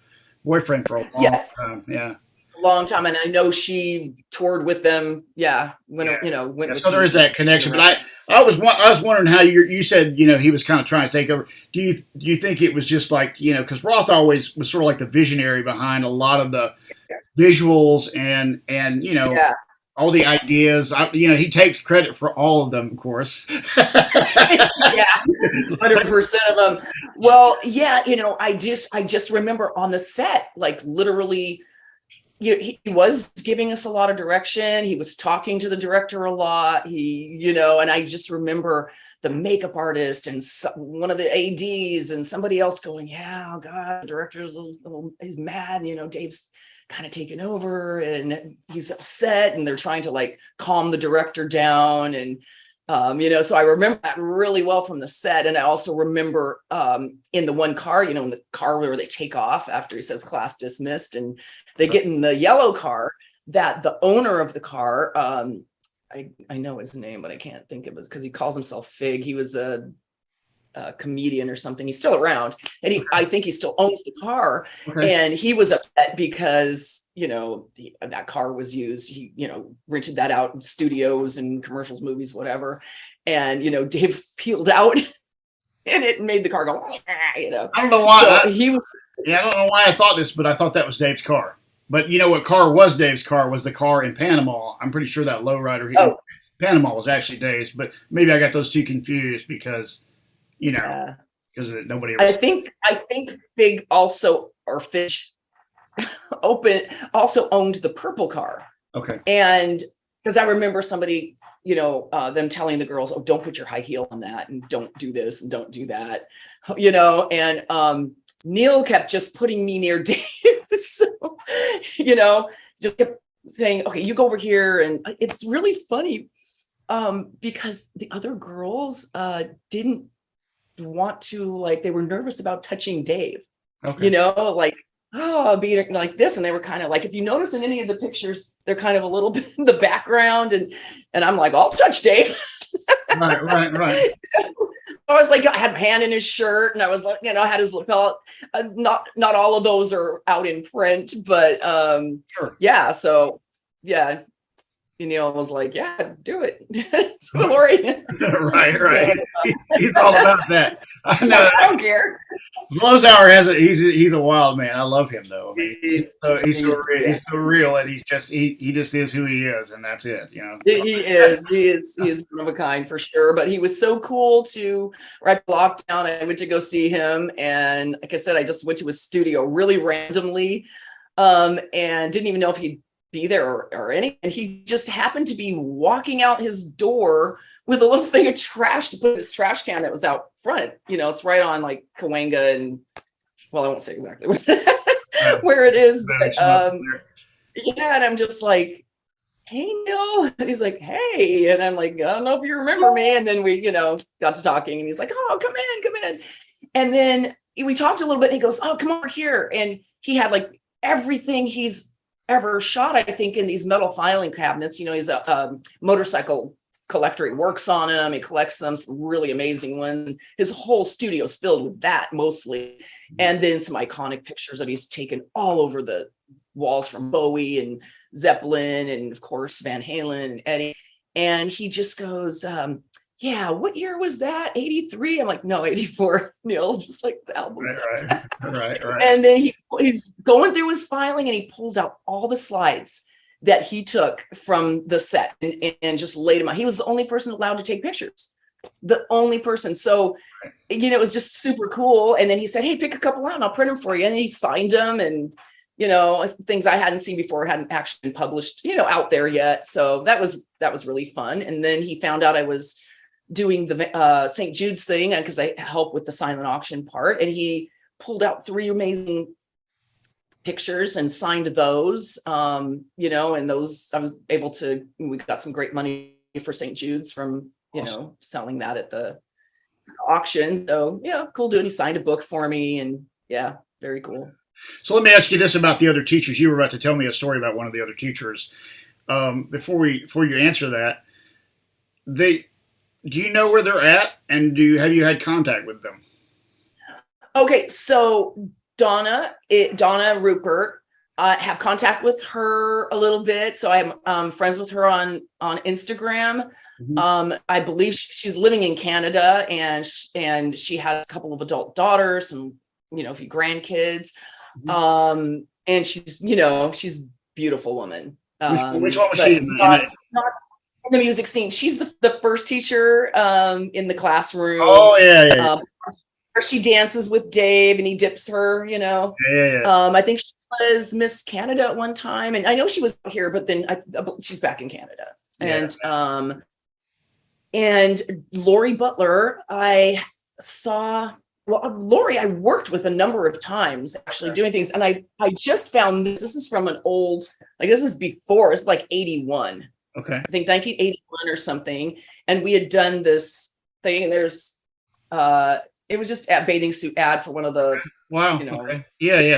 boyfriend for a long time. Yeah. Long time, and I know she toured with them. Yeah, So there is that connection. But I was wondering how you said he was kind of trying to take over. Do you think it was just like because Roth always was sort of like the visionary behind a lot of the visuals and all the ideas. He takes credit for all of them, of course. Yeah, 100% of them. Well, yeah, I just remember on the set, like literally. He was giving us a lot of direction. He was talking to the director a lot. And I just remember the makeup artist and one of the ADs and somebody else going, yeah, God, the director's he's mad. Dave's kind of taken over and he's upset and they're trying to like calm the director down. And, so I remember that really well from the set. And I also remember in the one car, in the car where they take off after he says class dismissed and they get in the yellow car, that the owner of the car, I know his name, but I can't think of it because he calls himself Fig. He was a comedian or something. He's still around, and I think he still owns the car. Okay. And he was upset because that car was used. He rented that out in studios and commercials, movies, whatever. And Dave peeled out, and it made the car go. I don't know why. So he was. Yeah, I don't know why I thought this, but I thought that was Dave's car. But what car was Dave's car was the car in Panama. I'm pretty sure that lowrider. Panama was actually Dave's, but maybe I got those two confused because, Yeah. because nobody ever. I think Fig also, or Fish also owned the purple car. Okay. And because I remember somebody, them telling the girls, oh, don't put your high heel on that, and don't do this and don't do that, and Neil kept just putting me near Dave. So, just kept saying, okay, you go over here. And it's really funny because the other girls didn't want to, like, they were nervous about touching Dave. Okay. Like, oh, being like this. And they were kind of like, if you notice in any of the pictures, they're kind of a little bit in the background. And I'm like, I'll touch Dave. Right. I was like, I had my hand in his shirt, and I was like, I had his lapel. Not all of those are out in print, but Sure. yeah. So yeah, Neil was like, yeah, do it. So Lori. Right. He's all about that. I know. I don't care. Blowsour he's a wild man. I love him though. I mean, he's so real, and he just is who he is, and that's it. He is one of a kind for sure. But he was so cool to, right lockdown, I went to go see him, and like I said, I just went to his studio really randomly, and didn't even know if he'd be there or any. And he just happened to be walking out his door with a little thing of trash to put in his trash can that was out front. It's right on like Cahuenga, and well, I won't say exactly where it is, but yeah. And I'm just like, hey, Neil. And he's like, hey. And I'm like, I don't know if you remember me. And then we, got to talking, and he's like, oh, come in. And then we talked a little bit, and he goes, oh, come over here. And he had like everything he's ever shot, I think, in these metal filing cabinets. He's a motorcycle collector. He works on them. He collects them, some really amazing ones. His whole studio's filled with that mostly. And then some iconic pictures that he's taken all over the walls from Bowie and Zeppelin, and of course Van Halen and Eddie. And he just goes, yeah, what year was that? 83? I'm like, no, 84. Neil, just like the album. Right. And then he's going through his filing, and he pulls out all the slides that he took from the set and just laid them out. He was the only person allowed to take pictures. The only person. So, it was just super cool. And then he said, hey, pick a couple out and I'll print them for you. And he signed them, and, things I hadn't seen before, hadn't actually been published, out there yet. So that was really fun. And then he found out I was doing the St. Jude's thing, because I help with the silent auction part. And he pulled out 3 amazing pictures and signed those, and those I was able to, we got some great money for St. Jude's from, awesome. Selling that at the auction. So yeah, cool dude. He signed a book for me, and yeah, very cool. So let me ask you this about the other teachers. You were about to tell me a story about one of the other teachers. Before you answer that, do you know where they're at, and have you had contact with them? Okay, so Donna Rupert, I have contact with her a little bit. So I'm friends with her on Instagram. Mm-hmm. I believe she's living in Canada, and she has a couple of adult daughters and, a few grandkids. Mm-hmm. And she's a beautiful woman. Which one was she? Not in the music scene. She's the first teacher in the classroom. Oh, yeah. She dances with Dave, and he dips her, Yeah. I think she was Miss Canada at one time, and I know she was here, but then she's back in Canada. Yeah. And Lori Butler, I saw. Well, Lori, I worked with a number of times actually doing things, and I just found this. This is from an old, this is before. It's like 81. Okay. I think 1981 or something, and we had done this thing. And there's it was just a bathing suit ad for one of the okay. Yeah.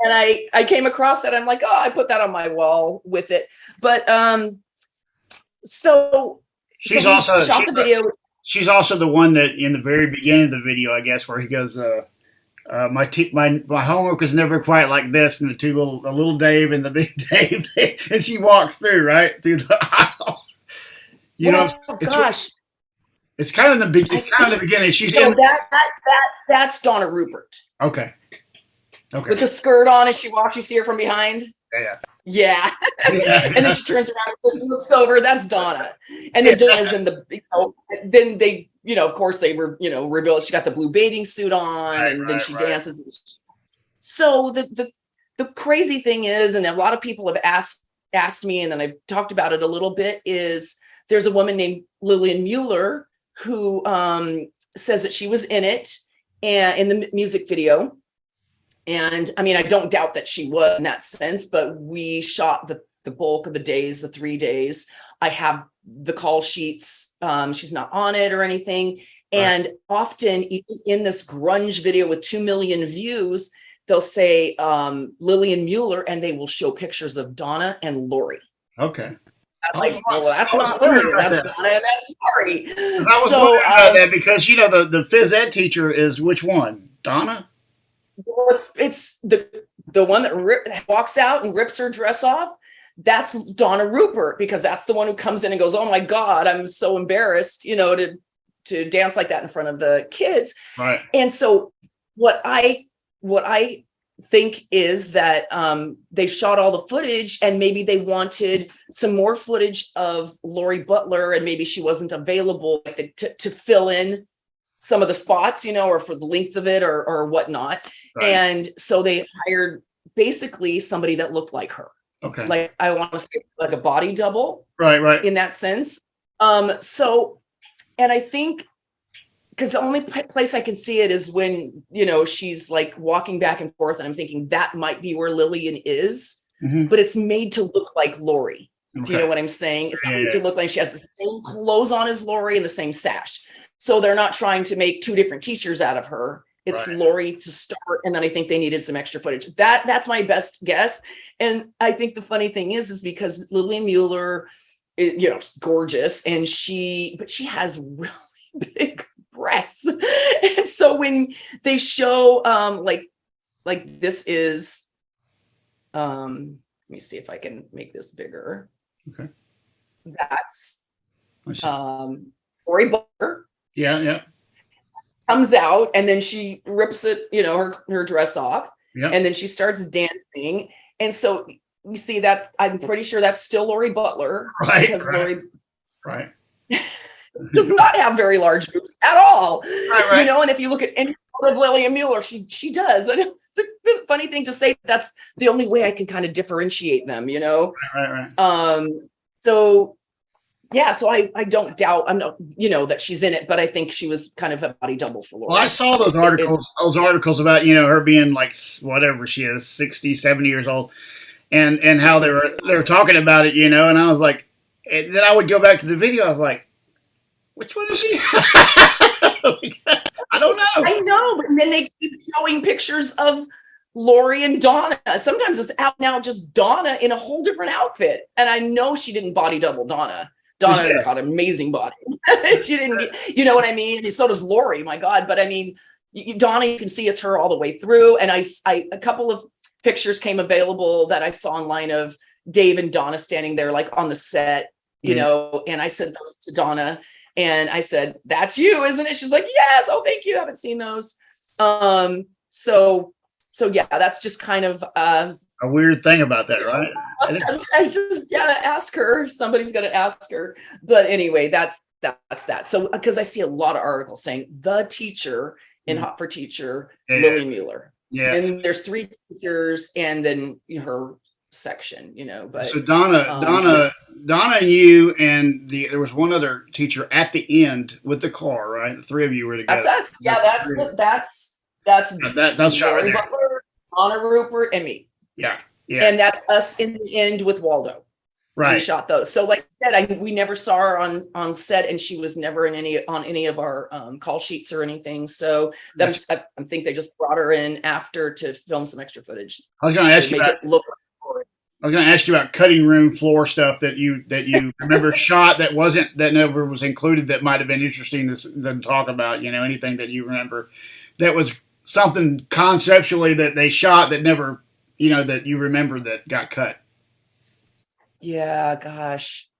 And I came across that. I'm like, oh, I put that on my wall with it. But so she's also shot the video. She's also the one that in the very beginning of the video, I guess, where he goes, my homework was never quite like this, and the little Dave and the big Dave, and she walks through the aisle. Gosh. It's kind of the beginning. She's in that's Donna Rupert. Okay. With the skirt on, as she walks, you see her from behind. Yeah. Yeah. And then she turns around and just looks over. That's Donna. And then Donna's in the, then they, of course they were, revealed she got the blue bathing suit on, and then she dances. So the crazy thing is, and a lot of people have asked me, and then I've talked about it a little bit, is there's a woman named Lillian Mueller who says that she was in it and in the music video. And I mean, I don't doubt that she was in that sense, but we shot the bulk of the days, the 3 days. I have the call sheets. She's not on it or anything. And often even in this grunge video with 2 million views, they'll say Lillian Mueller, and they will show pictures of Donna and Lori. Okay. I'm like, well, that's not Lillian, that's Donna, and that's Lori. I was wondering about that because, the phys ed teacher is which one? Donna? Well, it's the one that walks out and rips her dress off. That's Donna Rupert, because that's the one who comes in and goes, "Oh my God, I'm so embarrassed, to dance like that in front of the kids." Right. And so what I think is that they shot all the footage, and maybe they wanted some more footage of Lori Butler, and maybe she wasn't available to fill in some of the spots, or for the length of it or whatnot. Right. And so they hired basically somebody that looked like her. Okay. Like, I want to say like a body double. Right. In that sense. So, and I think, because the only place I can see it is when, she's like walking back and forth, and I'm thinking that might be where Lillian is, but it's made to look like Lori. Okay. Do you know what I'm saying? It's made to look like she has the same clothes on as Lori and the same sash. So they're not trying to make two different teachers out of her. It's Lori to start, and then I think they needed some extra footage. That's my best guess. And I think the funny thing is because Lillian Mueller, is gorgeous, and she has really big breasts. And so when they show like this is let me see if I can make this bigger. Okay. That's Lori Butler. Yeah. Comes out, and then she rips it, her dress off. Yeah. And then she starts dancing. And so we see that, I'm pretty sure that's still Lori Butler. Right. Because Lori does not have very large boobs at all. Right. And if you look at any of Lillian Mueller, she does. And it's a funny thing to say. That's the only way I can kind of differentiate them, Right. So yeah, so I don't doubt, I'm not, that she's in it, but I think she was kind of a body double for Lori. Well, I saw those articles about, her being like, whatever she is, 60, 70 years old, and how they were talking about it, and I was like, and then I would go back to the video. I was like, which one is she? I don't know. I know, but then they keep showing pictures of Lori and Donna. Sometimes it's out now just Donna in a whole different outfit. And I know she didn't body double Donna. Donna's got an amazing body. She didn't, you know what I mean? So does Lori, my God. But I mean, Donna, you can see it's her all the way through. And a couple of pictures came available that I saw online of Dave and Donna standing there like on the set, and I sent those to Donna, and I said, "That's you, isn't it?" She's like, "Yes." "Oh, thank you. I haven't seen those." So yeah, that's just kind of a weird thing about that, right? I just gotta ask her. Somebody's gonna ask her. But anyway, that's that. So because I see a lot of articles saying the teacher in Hot for Teacher, Lillian Mueller. Yeah. And there's 3 teachers, and then her section, But so Donna, you and there was one other teacher at the end with the car, right? The 3 of you were together. That's us. Yeah, that's Lori Butler, Donna Rupert, and me. Yeah. And that's us in the end with Waldo. Right. We shot those. So like I said, we never saw her on set, and she was never on any of our call sheets or anything. So I think they just brought her in after to film some extra footage. I was going to ask you about I was going to ask you about cutting room floor stuff that you remember shot that never was included, that might have been interesting to talk about, anything that you remember that was something conceptually that they shot that never, that you remember that got cut. Yeah, gosh.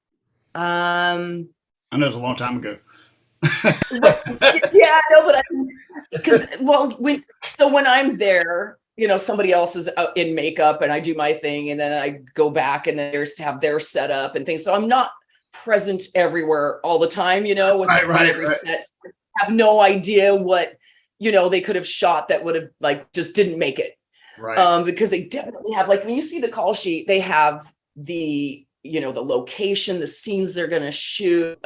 I know it was a long time ago. Yeah, no, but when I'm there, somebody else is out in makeup and I do my thing and then I go back and then there's to have their setup and things. So I'm not present everywhere all the time, with every set. So I have no idea what, they could have shot that would have like just didn't make it. Right. Because they definitely have, like, when you see the call sheet, they have the location, the scenes they're going to shoot,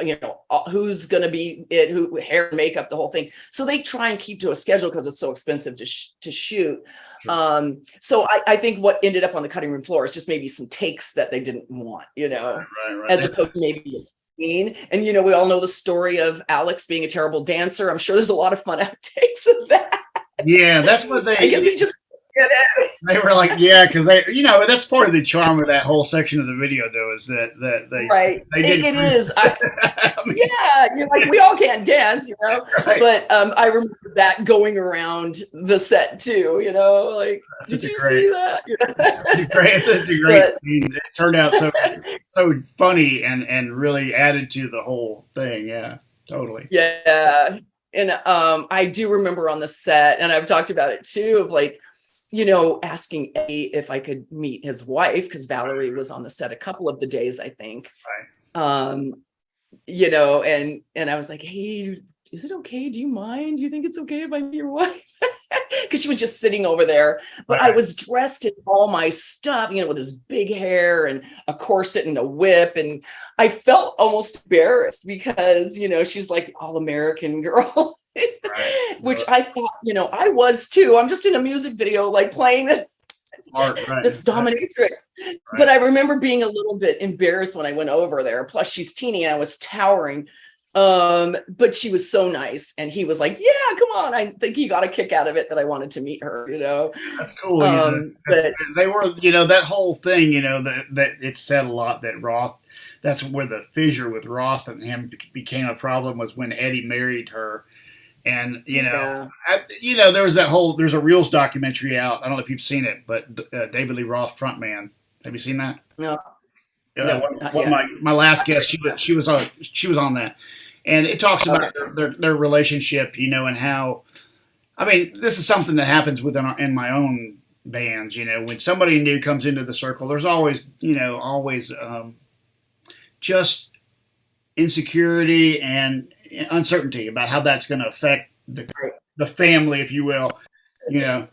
who's going to be it, who, hair, makeup, the whole thing. So they try and keep to a schedule because it's so expensive to shoot. Sure. So I think what ended up on the cutting room floor is just maybe some takes that they didn't want, right. As opposed to maybe a scene. And, we all know the story of Alex being a terrible dancer. I'm sure there's a lot of fun outtakes of that. Yeah, that's what I guess he just they were like, yeah, because that's part of the charm of that whole section of the video, though, is that they right. They did it is. Yeah, you're like, we all can't dance, Right. But I remember that going around the set too, like, did you see that? It's such a great scene. It turned out so funny and really added to the whole thing. Yeah, totally. Yeah, and I do remember on the set, and I've talked about it too, of like, asking Eddie if I could meet his wife, because Valerie was on the set a couple of the days, I think. Right. And I was like, hey, is it okay? Do you mind? Do you think it's okay if I meet your wife? Because she was just sitting over there. But right. I was dressed in all my stuff, with this big hair and a corset and a whip. And I felt almost embarrassed because, she's like all American girl. Right. Which I thought, I was too. I'm just in a music video, like playing this this dominatrix. Right. But I remember being a little bit embarrassed when I went over there. Plus, she's teeny and I was towering. But she was so nice, and he was like, "Yeah, come on." I think he got a kick out of it that I wanted to meet her. That's cool. But they were, that whole thing. That it said a lot that Roth. That's where the fissure with Roth and him became a problem, was when Eddie married her. And, there's a Reels documentary out. I don't know if you've seen it, but David Lee Roth, frontman. Have you seen that? No. My last guest, she was on that. And it talks about their relationship, and how, this is something that happens in my own bands, when somebody new comes into the circle, there's always just insecurity and uncertainty about how that's going to affect the family, if you will, right?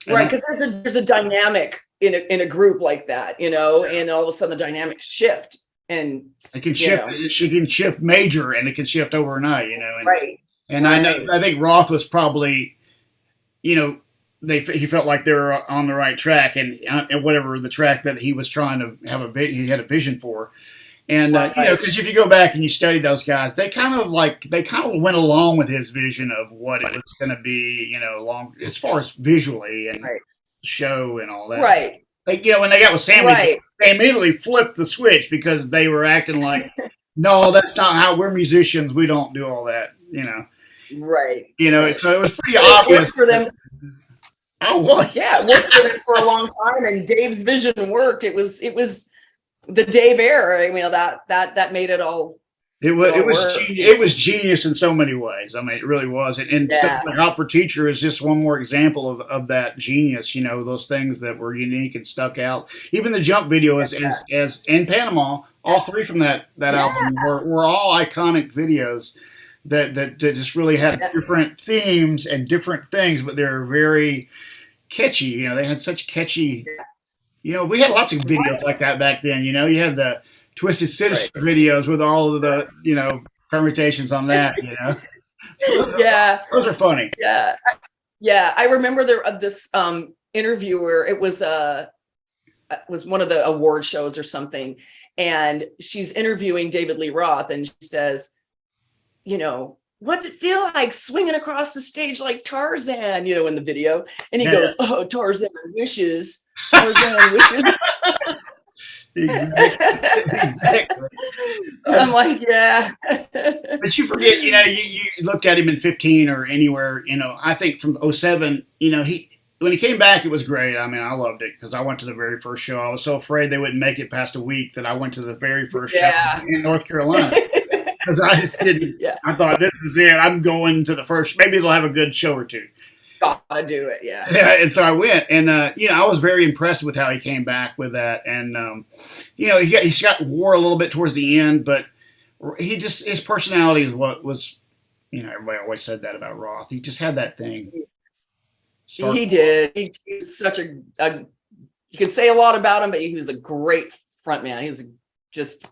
Because there's a dynamic in a group like that, and all of a sudden the dynamics shift, and it can shift. It can shift major, and it can shift overnight, right. And I think Roth was probably, he felt like they were on the right track, and whatever the track that he was trying to he had a vision for. And, because if you go back and you study those guys, they kind of went along with his vision of what it was going to be, as far as visually and show and all that. Right. Like, when they got with Sammy, they immediately flipped the switch because they were acting like, no, that's not how we're musicians. We don't do all that, Right. So it was pretty obvious. For them. Oh, well. Yeah, it worked for them for a long time, and Dave's vision worked. It was the Dave era. That made it all. It was genius in so many ways. It really was. And stuff like Hot for Teacher is just one more example of that genius. Those things that were unique and stuck out. Even the jump video as in Panama, all three from that album were all iconic videos that just really had different themes and different things, but they're very catchy. They had such catchy. We had lots of videos like that back then. You had the Twisted Sister videos with all of the, permutations on that, Yeah. Those are funny. Yeah. Yeah. I remember this interviewer, it was one of the award shows or something. And she's interviewing David Lee Roth, and she says, what's it feel like swinging across the stage like Tarzan, in the video? And he goes, oh, Tarzan wishes. Exactly. I'm like, yeah. But you forget, you looked at him in 15 or anywhere, I think from 07, when he came back, it was great. I loved it because I went to the very first show. I was so afraid they wouldn't make it past a week that I went to the very first show in North Carolina. Because I just didn't. I thought, this is it. I'm going to the first. Maybe they'll have a good show or two. Gotta do it. Yeah. Yeah, and so I went, and I was very impressed with how he came back with that, and he got wore a little bit towards the end, but his personality is what was, everybody always said that about Roth. He just had that thing. He did. He's such you can say a lot about him, but he was a great front man. He was just,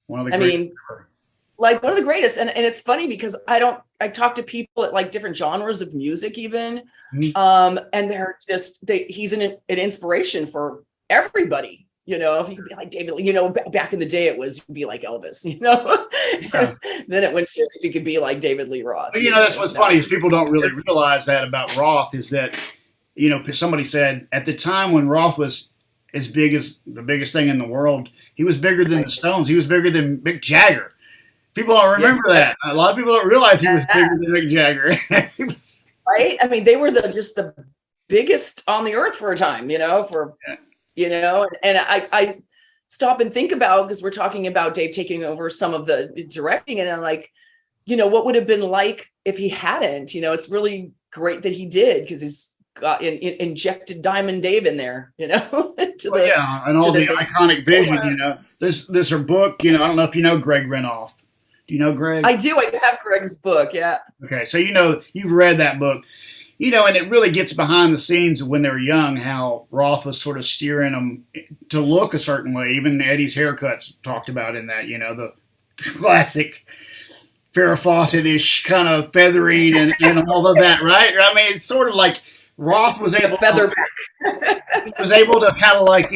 One of the I great. mean, like one of the greatest. And it's funny because I talk to people at like different genres of music even. And they're just, he's an inspiration for everybody. If you could be like David, back in the day, it was you'd be like Elvis, Yeah. Then it went to if you could be like David Lee Roth. But that's what's funny is people don't really realize that about Roth is that, somebody said at the time when Roth was as big as the biggest thing in the world, he was bigger than the Stones. He was bigger than Mick Jagger. People don't remember that. A lot of people don't realize he was bigger than Mick Jagger. He was, right. I mean, they were just the biggest on the earth for a time, and I stop and think about, because we're talking about Dave taking over some of the directing, and I'm like, what would have been like if he hadn't. It's really great that he did, because he's got injected Diamond Dave in there, and all the iconic vision. This her book. I don't know if you know Greg Renoff. Do you know Greg? I do. I have Greg's book. Yeah. Okay, so you've read that book. And it really gets behind the scenes of when they were young, how Roth was sort of steering them to look a certain way. Even Eddie's haircuts talked about in that, the classic Farrah Fawcett-ish kind of feathering and all of that, right? I mean, it's sort of like Roth was able to kind of like,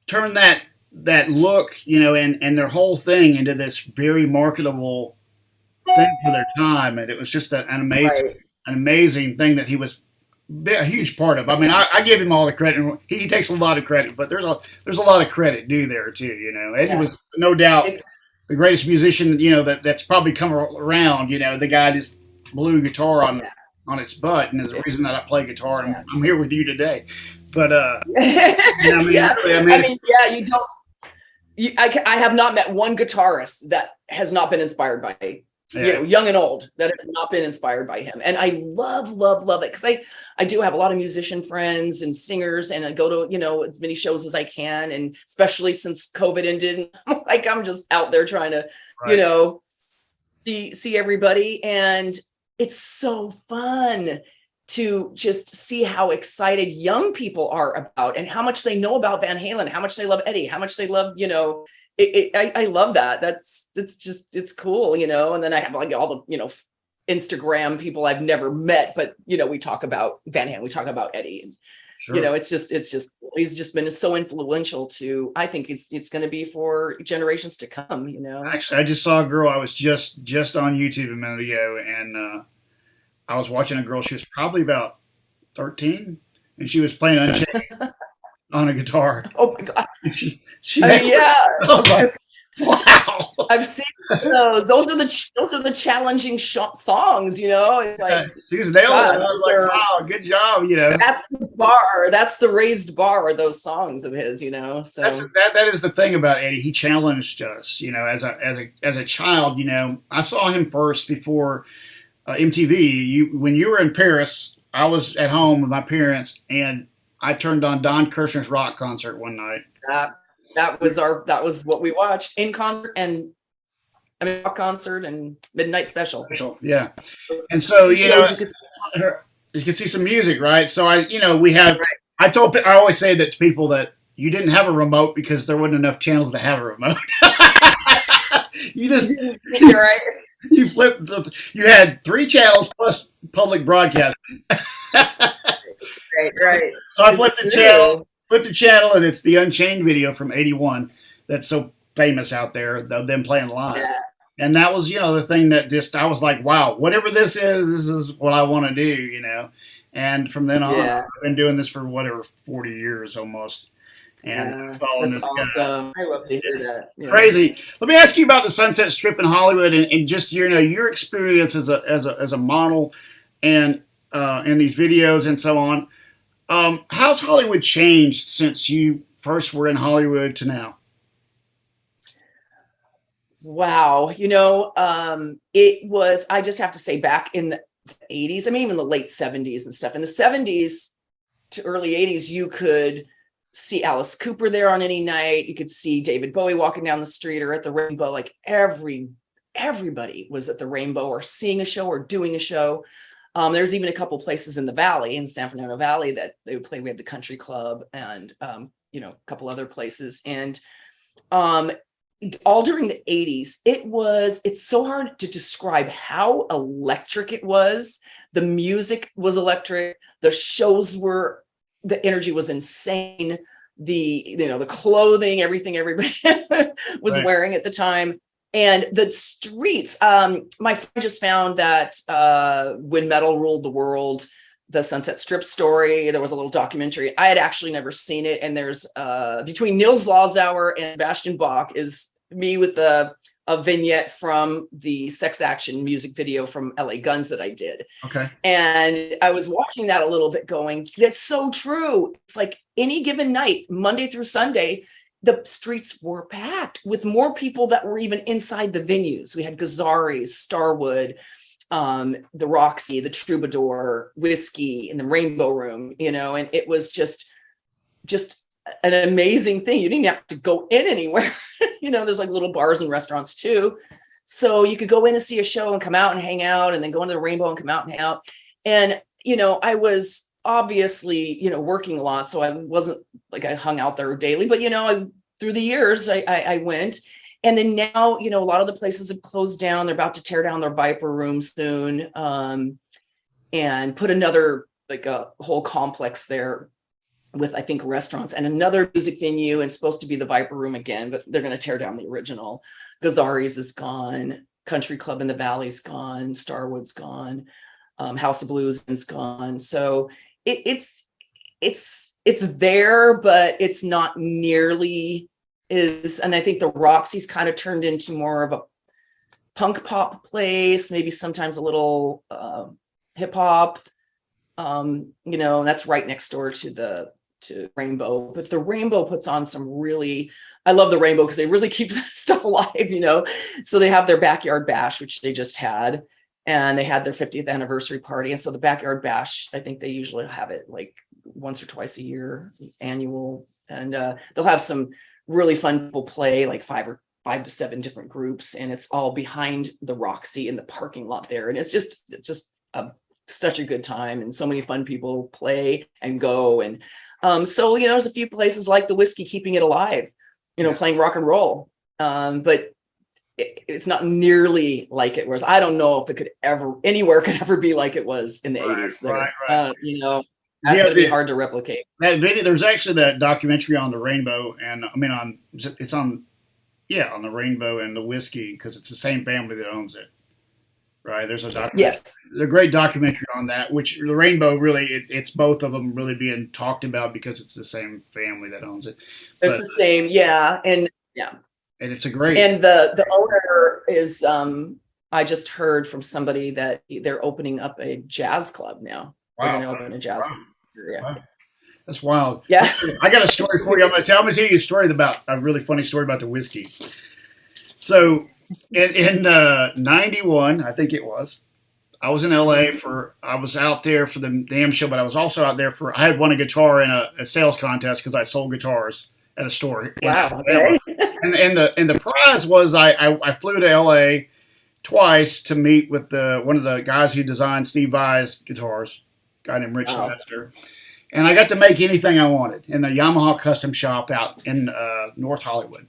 turn that look, and their whole thing into this very marketable thing for their time. And it was just an amazing thing that he was a huge part of. I mean, I give him all the credit. He takes a lot of credit, but there's a lot of credit due there too. Eddie was no doubt the greatest musician, that's probably come around. The guy just blew guitar on its butt, and is the reason that I play guitar and I'm here with you today. But you don't. I have not met one guitarist that has not been inspired by, young and old, that has not been inspired by him. And I love it, because I do have a lot of musician friends and singers, and I go to, as many shows as I can. And especially since COVID ended, I'm just out there trying to, see everybody. And it's so fun to just see how excited young people are about, and how much they know about Van Halen, how much they love Eddie, how much they love, I love that. It's cool, and then I have like all the, Instagram people I've never met, but, we talk about Van Halen, we talk about Eddie, and, sure. It's just, he's just been so influential to, I think it's going to be for generations to come, Actually, I just saw a girl, I was just on YouTube a minute ago, and, I was watching a girl. She was probably about 13, and she was playing Unchained on a guitar. Oh my god! She I was like, wow. I've seen those. Those are the challenging songs. It's like she was nailing it. I was like, wow, good job. That's the bar. That's the raised bar. Those songs of his. So that is the thing about Eddie. He challenged us. As a child. I saw him first before MTV. When you were in Paris, I was at home with my parents, and I turned on Don Kirshner's rock concert one night. That was what we watched in concert, and rock concert and midnight special. Yeah, and so you can see some music, right? So we have. Right. I always say that to people that you didn't have a remote because there wasn't enough channels to have a remote. You're right. You flipped. You had 3 channels plus public broadcasting. Right. So I flipped the channel, and it's the Unchained video from '81 that's so famous out there, of them playing live. Yeah. And that was, the thing that just, I was like, wow, whatever this is what I want to do, And from then on, I've been doing this for 40 years almost. And that's awesome. I love to hear that. Crazy. Let me ask you about the Sunset Strip in Hollywood, and just your experience as a model, and in these videos and so on. How's Hollywood changed since you first were in Hollywood to now? Wow. It was, I just have to say, back in 80s. I mean, even the late 70s and stuff. In the 70s to early 80s, you could see Alice Cooper there on any night. You could see David Bowie walking down the street or at the Rainbow. Like everybody was at the Rainbow or seeing a show or doing a show. There's even a couple places in the Valley, in San Fernando Valley, that they would play. We had the Country Club and, you know, a couple other places. And all during the 80s, it's so hard to describe how electric it was. The music was electric. The shows the energy was insane. The clothing, everything everybody was wearing at the time. And the streets, my friend just found that when metal ruled the world, the Sunset Strip story, there was a little documentary. I had actually never seen it. And there's between Nils Lozauer and Sebastian Bach is me with a vignette from the Sex Action music video from LA Guns that I did. Okay. And I was watching that a little bit going, that's so true. It's like any given night, Monday through Sunday, the streets were packed with more people that were even inside the venues. We had Gazzari's, Starwood, the Roxy, the Troubadour, Whiskey, and the Rainbow Room, you know, and it was just an amazing thing. You didn't have to go in anywhere. You know, there's like little bars and restaurants too. So you could go in and see a show and come out and hang out, and then go into the Rainbow and come out and hang out. And, you know, I was obviously, you know, working a lot. So I wasn't like I hung out there daily, but, you know, through the years I went. And then now, you know, a lot of the places have closed down. They're about to tear down their Viper Room soon, and put another, like a whole complex there with, I think, restaurants and another music venue, and supposed to be the Viper Room again, but they're going to tear down the original. Gazzari's is gone. Country Club in the Valley's gone. Starwood's gone. House of Blues is gone. So it's there, but it's not nearly is. And I think the Roxy's kind of turned into more of a punk pop place, maybe sometimes a little hip hop. You know, that's right next door to Rainbow. But the Rainbow puts on some really, I love the Rainbow because they really keep stuff alive, you know. So they have their Backyard Bash, which they just had, and they had their 50th anniversary party. And so the Backyard Bash, I think they usually have it like once or twice a year, annual. And they'll have some really fun people play, like 5 to 7 different groups, and it's all behind the Roxy in the parking lot there. And it's just such a good time, and so many fun people play and go. And so, you know, there's a few places like the Whiskey keeping it alive, you know, playing rock and roll. But it's not nearly like it was. I don't know if anywhere could ever be like it was in the 80s. There. Right. You know, that's going to be hard to replicate. That video, there's actually that documentary on the Rainbow, and I mean, it's on the Rainbow and the Whiskey, because it's the same family that owns it. Right. There's a great documentary on that, which the Rainbow really, it's both of them really being talked about because it's the same family that owns it. It's the same. Yeah. And it's a great, and the owner is, I just heard from somebody that they're opening up a jazz club now. Wow. They're going to open a jazz club. Yeah. Wow. That's wild. Yeah. I got a story for you. I'm going to tell you a story about a really funny story about the Whiskey. So, in 91, I think it was, I was in LA I was out there for the damn show, but I was also out there I had won a guitar in a sales contest because I sold guitars at a store. Wow. Okay. And the prize was I flew to LA twice to meet with one of the guys who designed Steve Vai's guitars, a guy named Rich Sylvester. And I got to make anything I wanted in the Yamaha custom shop out in North Hollywood.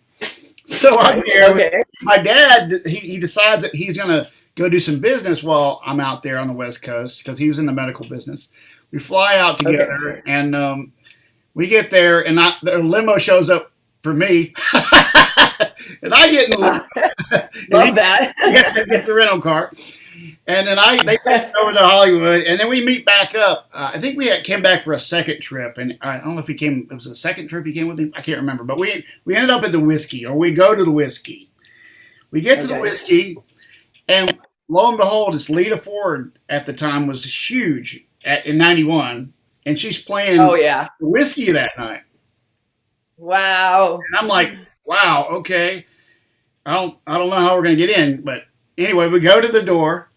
So I'm there. Okay. My dad, he decides that he's going to go do some business while I'm out there on the West Coast because he was in the medical business. We fly out together, and we get there, and their limo shows up for me. And I get in the limo. Love that. Get the rental car. And then they went over to Hollywood, and then we meet back up. I think we came back for a second trip, and I don't know if it was a second trip he came with me. I can't remember, but we ended up at the Whiskey, or we go to the Whiskey. We get to the Whiskey, and lo and behold, it's Lita Ford at the time was huge in 91, and she's playing the Whiskey that night. Wow. And I'm like, wow, okay. I don't know how we're going to get in, but anyway, we go to the door,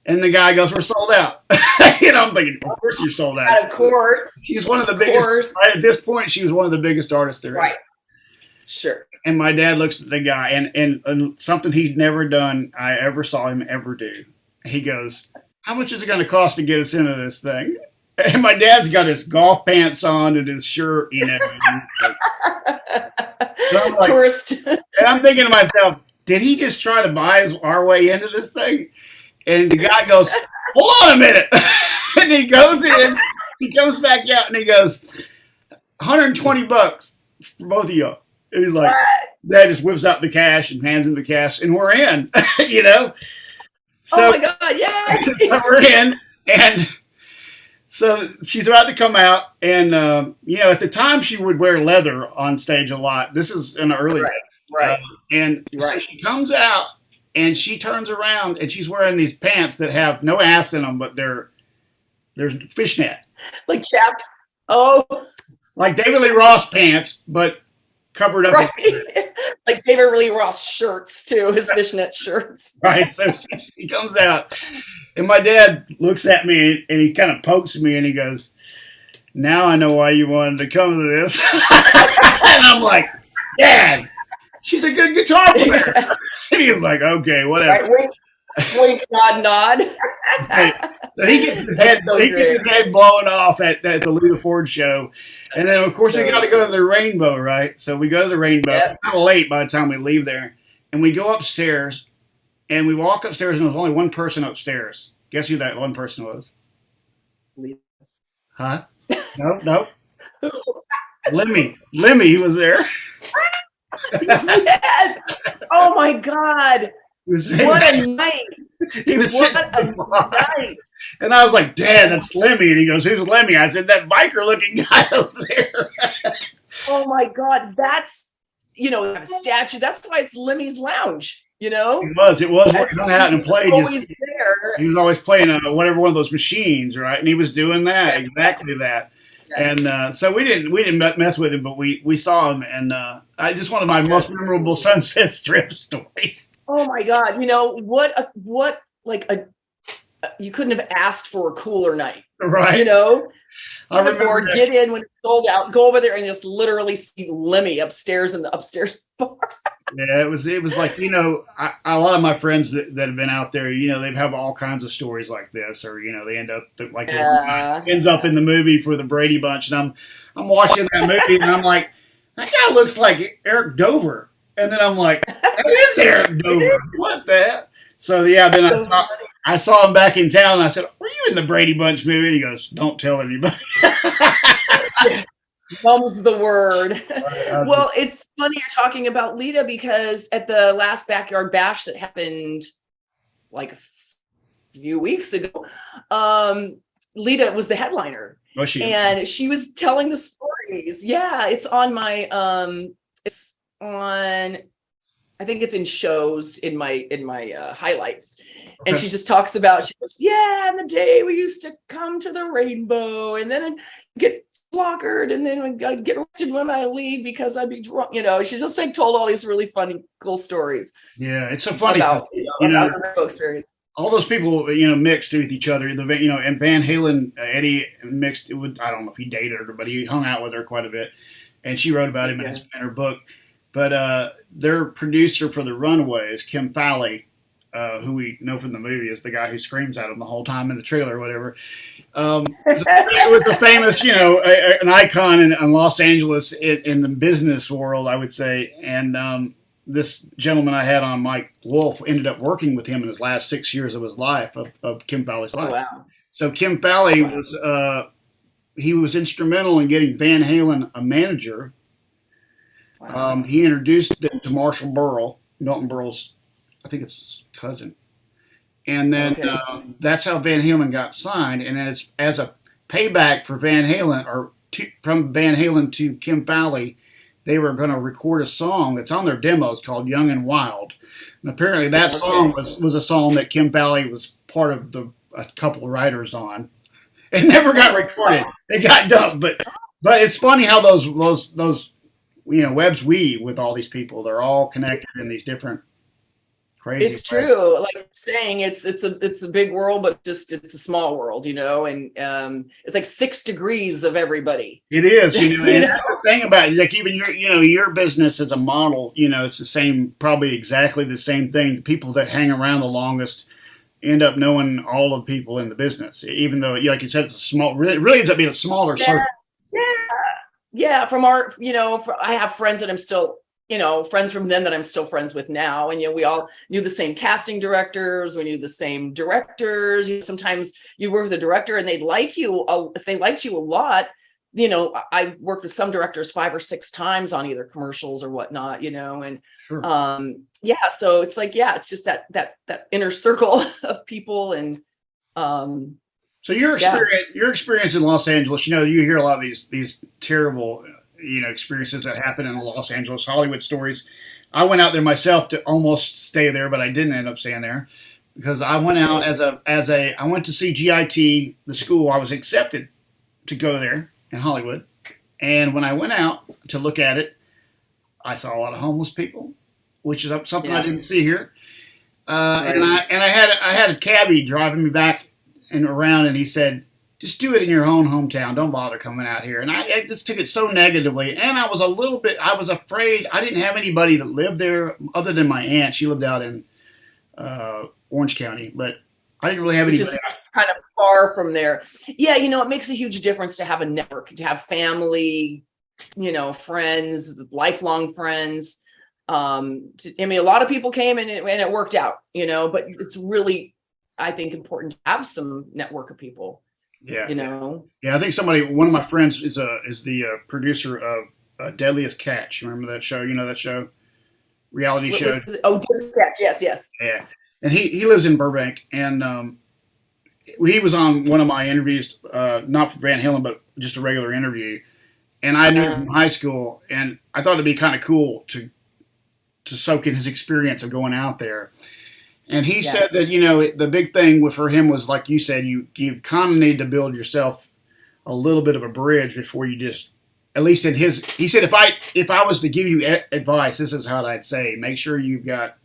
And the guy goes, "We're sold out." I'm thinking, of course you're sold out. Of course. She's one of the Of biggest. course. Right at this point, she was one of the biggest artists there is. Right. Sure. And my dad looks at the guy, and something he's never done, I ever saw him ever do. He goes, "How much is it going to cost to get us into this thing?" And my dad's got his golf pants on and his shirt, So Tourist. And I'm thinking to myself, did he just try to buy our way into this thing? And the guy goes, "Hold on a minute." And he goes in, he comes back out, and he goes, $120 for both of you. And he's like, Dad just whips out the cash and hands him the cash, and we're in, So, oh my God, yeah. We're in, and so she's about to come out, and at the time she would wear leather on stage a lot. This is in the early days, right? So she comes out, and she turns around, and she's wearing these pants that have no ass in them, but there's fishnet, like chaps. Oh, like David Lee Roth pants, but covered up. Right. Like David Lee Roth shirts too, his fishnet shirts. Right. So she comes out, and my dad looks at me, and he kind of pokes me, and he goes, "Now I know why you wanted to come to this." And I'm like, "Dad, she's a good guitar player." And he's like, "Okay, whatever." Right, wink, nod. Right. So he gets his head blown off at the Lita Ford show. And then, of course, we got to go to the Rainbow, right? So we go to the Rainbow. Yep. It's kind of late by the time we leave there. And we go upstairs, and we walk upstairs, and there's only one person upstairs. Guess who that one person was? Lita. Huh? No. Lemmy was there. Yes. Oh, my God. What a night. What a night. And I was like, "Dad, that's Lemmy." And he goes, "Who's Lemmy?" I said, "That biker looking guy over there." Oh my God. That's, a statue. That's why it's Lemmy's Lounge, It was where he went out and played. Always there. He was always playing whatever one of those machines, right? And he was doing that, exactly that. And so we didn't mess with him, but we saw him, and I just one of my most memorable Sunset Strip stories. Oh my God! You couldn't have asked for a cooler night, right? I remember get in when it's sold out, go over there and just literally see Lemmy upstairs in the upstairs bar. Yeah, it was like a lot of my friends that have been out there, they have all kinds of stories like this, or they end up ends up in the movie for the Brady Bunch, and I'm watching that movie, and I'm like, that guy looks like Eric Dover, and then I'm like, that is Eric Dover. What the heck? So yeah, then I saw him back in town, and I said, "Were you in the Brady Bunch movie?" And he goes, "Don't tell anybody." Mum's the word. Well, it's funny you're talking about Lita, because at the last Backyard Bash that happened like a few weeks ago, Lita was the headliner. Oh, and she was telling the stories. Yeah, it's on my I think it's in shows in my highlights. Okay. And she just talks about, she goes, "Yeah, in the day we used to come to the Rainbow, and then I'd get slockered, and then I'd get arrested when I leave because I'd be drunk." She just told all these really funny, cool stories. Yeah, it's so funny about the Rainbow experience. All those people, mixed with each other. And Van Halen, Eddie mixed with, I don't know if he dated her, but he hung out with her quite a bit, and she wrote about him in her book. But their producer for the Runaways, Kim Fowley, who we know from the movie is the guy who screams at him the whole time in the trailer or whatever. It was a famous, an icon in Los Angeles in the business world, I would say. And this gentleman I had on, Mike Wolf, ended up working with him in his last 6 years of his life, of Kim Fowley's life. Oh, wow. So Kim Fowley he was instrumental in getting Van Halen a manager. Wow. He introduced them to Marshall Burrell, Milton Berle's, I think it's his cousin. And then that's how Van Halen got signed. And as a payback for Van Halen, from Van Halen to Kim Fowley, they were going to record a song that's on their demos called "Young and Wild." And apparently that song was a song that Kim Fowley was part of a couple of writers on. It never got recorded. It got dubbed. But it's funny how those webs weave with all these people. They're all connected in these different Crazy. It's true. Like you're saying, it's a big world, but just it's a small world, and it's like 6 degrees of everybody. It is, You and know? that's the thing about it. Like even your business as a model, it's the same, probably exactly the same thing. The people that hang around the longest end up knowing all the people in the business, even though, like you said, it's a small. Really ends up being a smaller Yeah, circle. yeah, yeah. From our, I have friends that I'm still, friends from then that I'm still friends with now, and we all knew the same casting directors, we knew the same directors. Sometimes you work with a director and they'd like you if they liked you a lot. I worked with some directors 5 or 6 times on either commercials or whatnot, and Sure. yeah, so it's like, yeah, it's just that inner circle of people. And So your experience in Los Angeles, you hear a lot of these terrible, experiences that happen in Los Angeles, Hollywood stories. I went out there myself to almost stay there, but I didn't end up staying there because I went out I went to see GIT, the school. I was accepted to go there in Hollywood, and when I went out to look at it, I saw a lot of homeless people, which is something I didn't see here. Right. And I had a cabbie driving me back and around, and he said, "Just do it in your own hometown. Don't bother coming out here." And I just took it so negatively, and I was afraid. I didn't have anybody that lived there other than my aunt. She lived out in Orange County, but I didn't really have anybody. Just kind of far from there. Yeah, it makes a huge difference to have a network, to have family, friends, lifelong friends. A lot of people came and it worked out, but it's really, I think, important to have some network of people. Yeah. Yeah, I think one of my friends is the producer of Deadliest Catch. Remember that show? That show, reality show. Deadliest Catch. Yes. Yeah, and he lives in Burbank, and he was on one of my interviews, not for Van Halen, but just a regular interview. And I knew him from high school, and I thought it'd be kind of cool to soak in his experience of going out there. And he said that, the big thing for him was, like you said, you kind of need to build yourself a little bit of a bridge before you just, at least in he said, if I was to give you advice, this is how I'd say, make sure you've got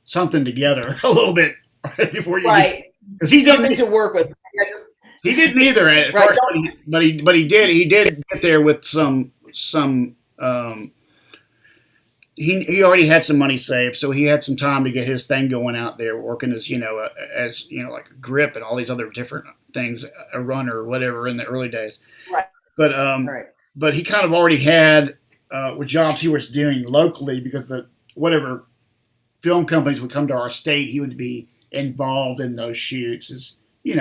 something together a little bit before you. Right. Because he didn't. To work with. He didn't either at first, but he did get there with some he already had some money saved, so he had some time to get his thing going out there, working as like a grip and all these other different things, a runner or whatever in the early days. Right. But he kind of already had with jobs he was doing locally, because whatever film companies would come to our state, he would be involved in those shoots as a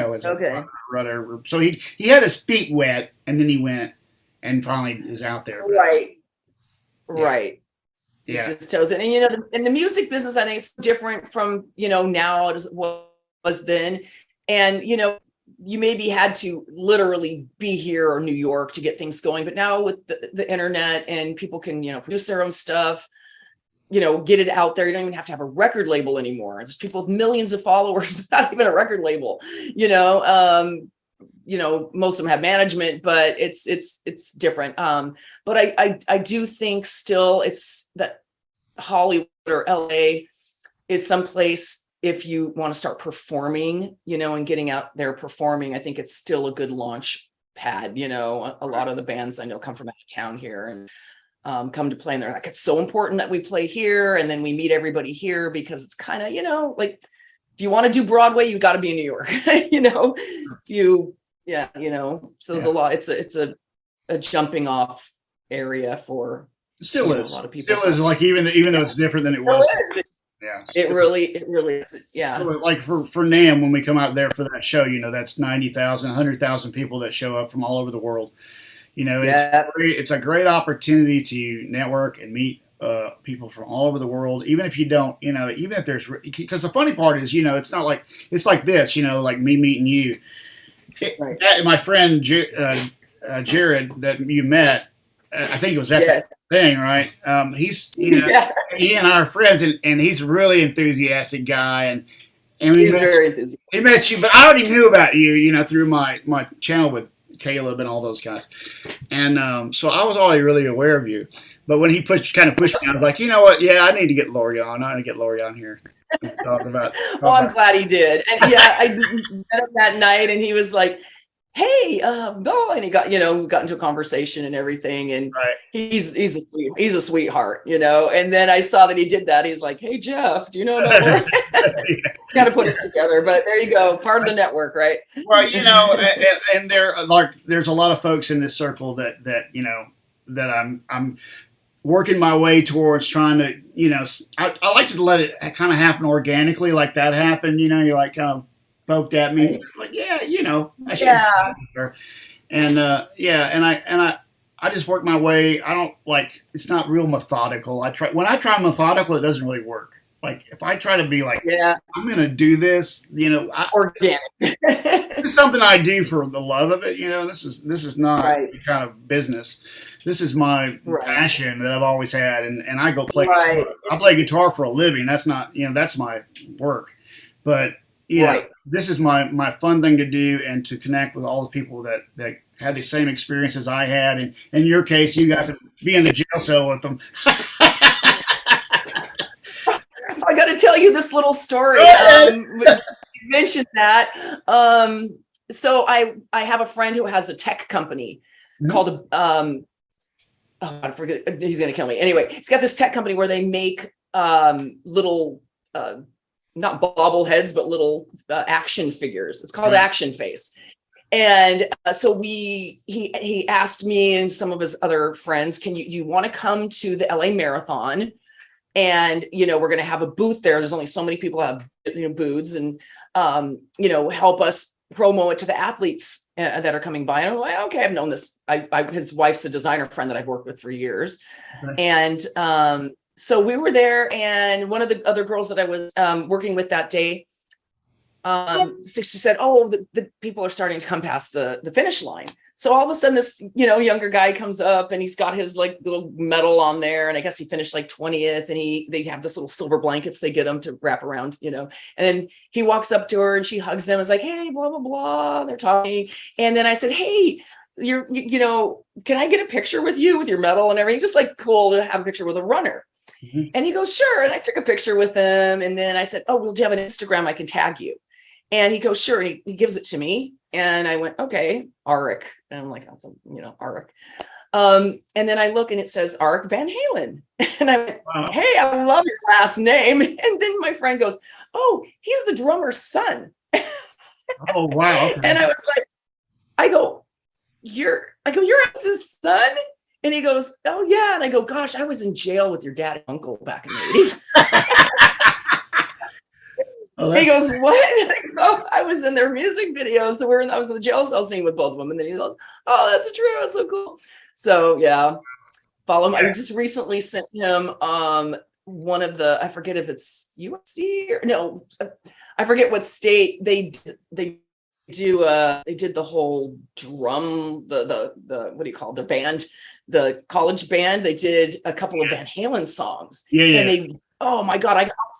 runner. So he had his feet wet, and then he went and finally is out there. Right. Yeah. Right. Yeah. It just tells it. And in the music business, I think it's different from now as it was then. And you maybe had to literally be here or New York to get things going, but now with the internet, and people can produce their own stuff, get it out there. You don't even have to have a record label anymore. There's people with millions of followers without even a record label. Most of them have management, but it's different. But I do think still it's that Hollywood or LA is someplace, if you want to start performing, and getting out there performing, I think it's still a good launch pad. A lot of the bands I know come from out of town here and come to play, and they're like, it's so important that we play here, and then we meet everybody here, because it's kind of, like, if you want to do Broadway, you got to be in New York. So there's a lot. It's a jumping off area for still is a lot of people. Still is, like, even though it's different than it was. Yeah, it really is. Yeah. So, like for NAMM, when we come out there for that show, that's 90,000, 100,000 people that show up from all over the world. It's a great opportunity to network and meet people from all over the world, even if you don't, even if there's, because the funny part is, it's not like, it's like this, like me meeting you. Right. My friend Jared that you met, I think it was at that thing, right? He's, he and I are friends, and he's a really enthusiastic guy, and he's very enthusiastic. He met you, but I already knew about you, through my channel with Caleb and all those guys, and so I was already really aware of you. But when he kind of pushed me, I was like, you know what? Yeah, I need to get Lori on. I need to get Lori on here. Talk about, Well, talk I'm about glad he did. And yeah, I met him that night and he was like, hey, go. And he got into a conversation and everything. And right. he's a sweetheart, And then I saw that he did that. He's like, hey, Jeff, do you know about Laura? Kind of put us together, but there you go. Part of the network, right? Well, and there's a lot of folks in this circle that I'm working my way towards trying to, I like to let it kind of happen organically, like that happened. You like kind of poked at me, like, yeah, I should. Yeah. And I just work my way. I don't like, it's not real methodical. When I try methodical, it doesn't really work. Like if I try to be like, Yeah. I'm going to do this, Organic. this is something I do for the love of it. This is not Right. the kind of business. This is my Right. passion that I've always had, and I go play Right. guitar. I play guitar for a living. That's not, that's my work. But Right. this is my fun thing to do, and to connect with all the people that had the same experiences I had. And in your case, you got to be in the jail cell with them. I got to tell you this little story. You mentioned that. So I have a friend who has a tech company called I forget. He's gonna kill me. Anyway, he's got this tech company where they make little not bobbleheads, but little action figures. It's called Action Face. And so he asked me and some of his other friends, do you want to come to the LA Marathon? And, we're going to have a booth there. There's only so many people have, booths, and, help us promo it to the athletes that are coming by. And I'm like, okay, I've known this. His wife's a designer friend that I've worked with for years. Okay. And so we were there, and one of the other girls that I was working with that day, she said, oh, the people are starting to come past the finish line. So all of a sudden this, younger guy comes up, and he's got his like little medal on there. And I guess he finished like 20th, and they have this little silver blankets they get him to wrap around, and then he walks up to her and she hugs him. It's like, hey, blah, blah, blah. They're talking. And then I said, hey, can I get a picture with you with your medal and everything? Just like cool to have a picture with a runner. Mm-hmm. And he goes, sure. And I took a picture with him. And then I said, oh, well, do you have an Instagram I can tag you? And he goes, sure. And he gives it to me. And I went, okay, Arik. And I'm like, that's Arik. And then I look and it says Arik Van Halen. And I went, wow. Hey, I love your last name. And then my friend goes, oh, he's the drummer's son. Oh, wow. Okay. And I was like, you're his son? And he goes, oh, yeah. And I go, gosh, I was in jail with your dad and uncle back in the 80s. Oh, he goes, what? I was in their music videos. So I was in the jail cell scene with both of them. And then he goes, oh, that's true. That's so cool. So yeah, follow him. Yeah. I just recently sent him one of the, I forget if it's USC or no, I forget what state they did the whole drum, the what do you call it? Their band, the college band. They did a couple of Van Halen songs. Yeah. And oh my God,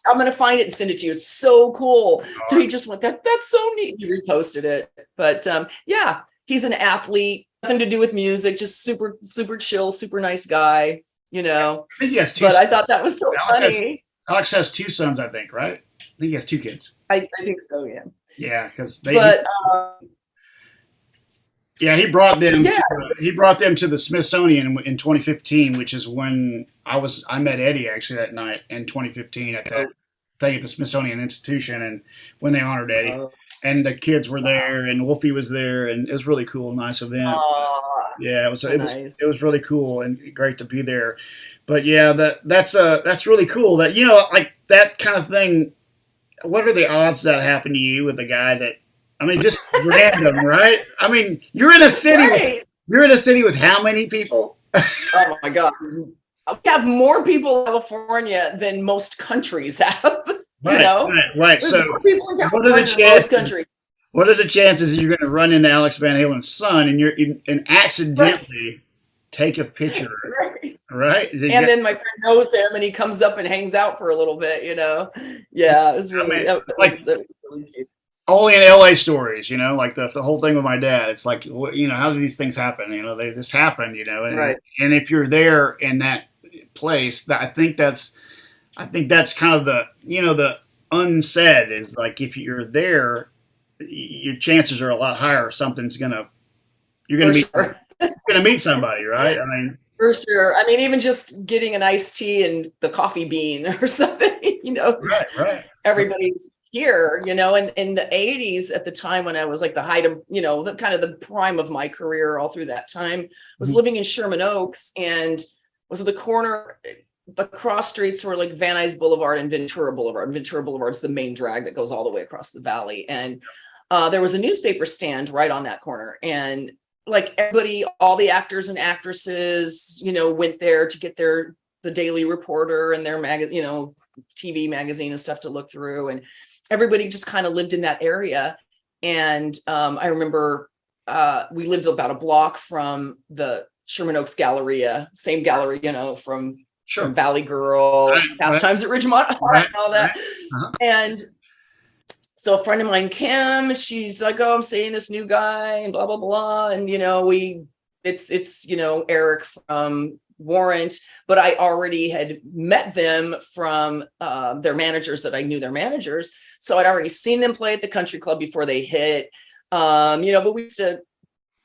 I'm going to find it and send it to you. It's so cool. So he just went, that's so neat. He reposted it. But yeah, he's an athlete, nothing to do with music, just super, super chill, super nice guy, I think he has two but sons. I thought that was so funny. Alex has two sons, I think, right? I think he has two kids. I think so, yeah. Yeah, because he brought them. Yeah. He brought them to the Smithsonian in 2015, which is when I met Eddie actually that night in 2015 at that thing at the Smithsonian Institution, and when they honored Eddie, and the kids were there, and Wolfie was there, and it was really cool, nice event. Yeah, it was really cool and great to be there. But yeah, that's really cool that like that kind of thing. What are the odds that happened to you with a guy that? I mean, just random, right? I mean, you're in a city. Right. You're in a city with how many people? Oh my God, we have more people in California than most countries have. Right. So, what are the chances you're going to run into Alex Van Halen's son and accidentally take a picture? Right? And then my friend knows him, and he comes up and hangs out for a little bit. Yeah, it was really, it was really cute. Only in LA stories, like the whole thing with my dad. It's like, how do these things happen? They just happen, and, right. And if you're there in that place, I think that's kind of the unsaid is like if you're there, your chances are a lot higher. Something's gonna you're gonna For meet sure. you're gonna meet somebody, right? I mean, For sure. I mean, even just getting an iced tea and the coffee bean or something, right, right. everybody's here, and in the 80s at the time when I was like the height of, the kind of the prime of my career all through that time, was living in Sherman Oaks and was at the corner, the cross streets were like Van Nuys Boulevard and Ventura Boulevard. And Ventura Boulevard is the main drag that goes all the way across the valley. And there was a newspaper stand right on that corner. And like everybody, all the actors and actresses, went there to get the Daily Reporter and their TV magazine and stuff to look through. And everybody just kind of lived in that area. And I remember we lived about a block from the Sherman Oaks Galleria, same gallery, from Valley Girl, Past Times at Ridgemont, and all that. And so a friend of mine, Kim, she's like, oh, I'm seeing this new guy and blah, blah, blah. And, it's Eric from Warrant, but I already had met them from their managers that I knew their managers. So I'd already seen them play at the country club before they hit, but we used to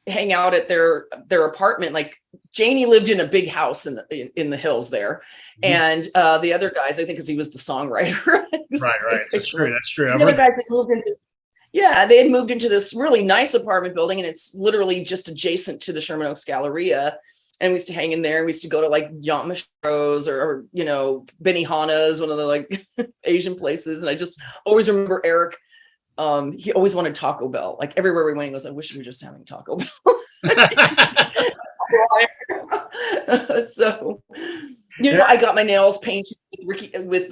hang out at their apartment. Like Janie lived in a big house in the hills there. And the other guys, I think because he was the songwriter. Right. That's true. The other guys that moved into, they had moved into this really nice apartment building, and it's literally just adjacent to the Sherman Oaks Galleria. And we used to hang in there. We used to go to like Yant Mashro's or Benihana's, one of the like Asian places. And I just always remember Eric. He always wanted Taco Bell. Like everywhere we went, he goes, I wish we were just having Taco Bell. So, I got my nails painted with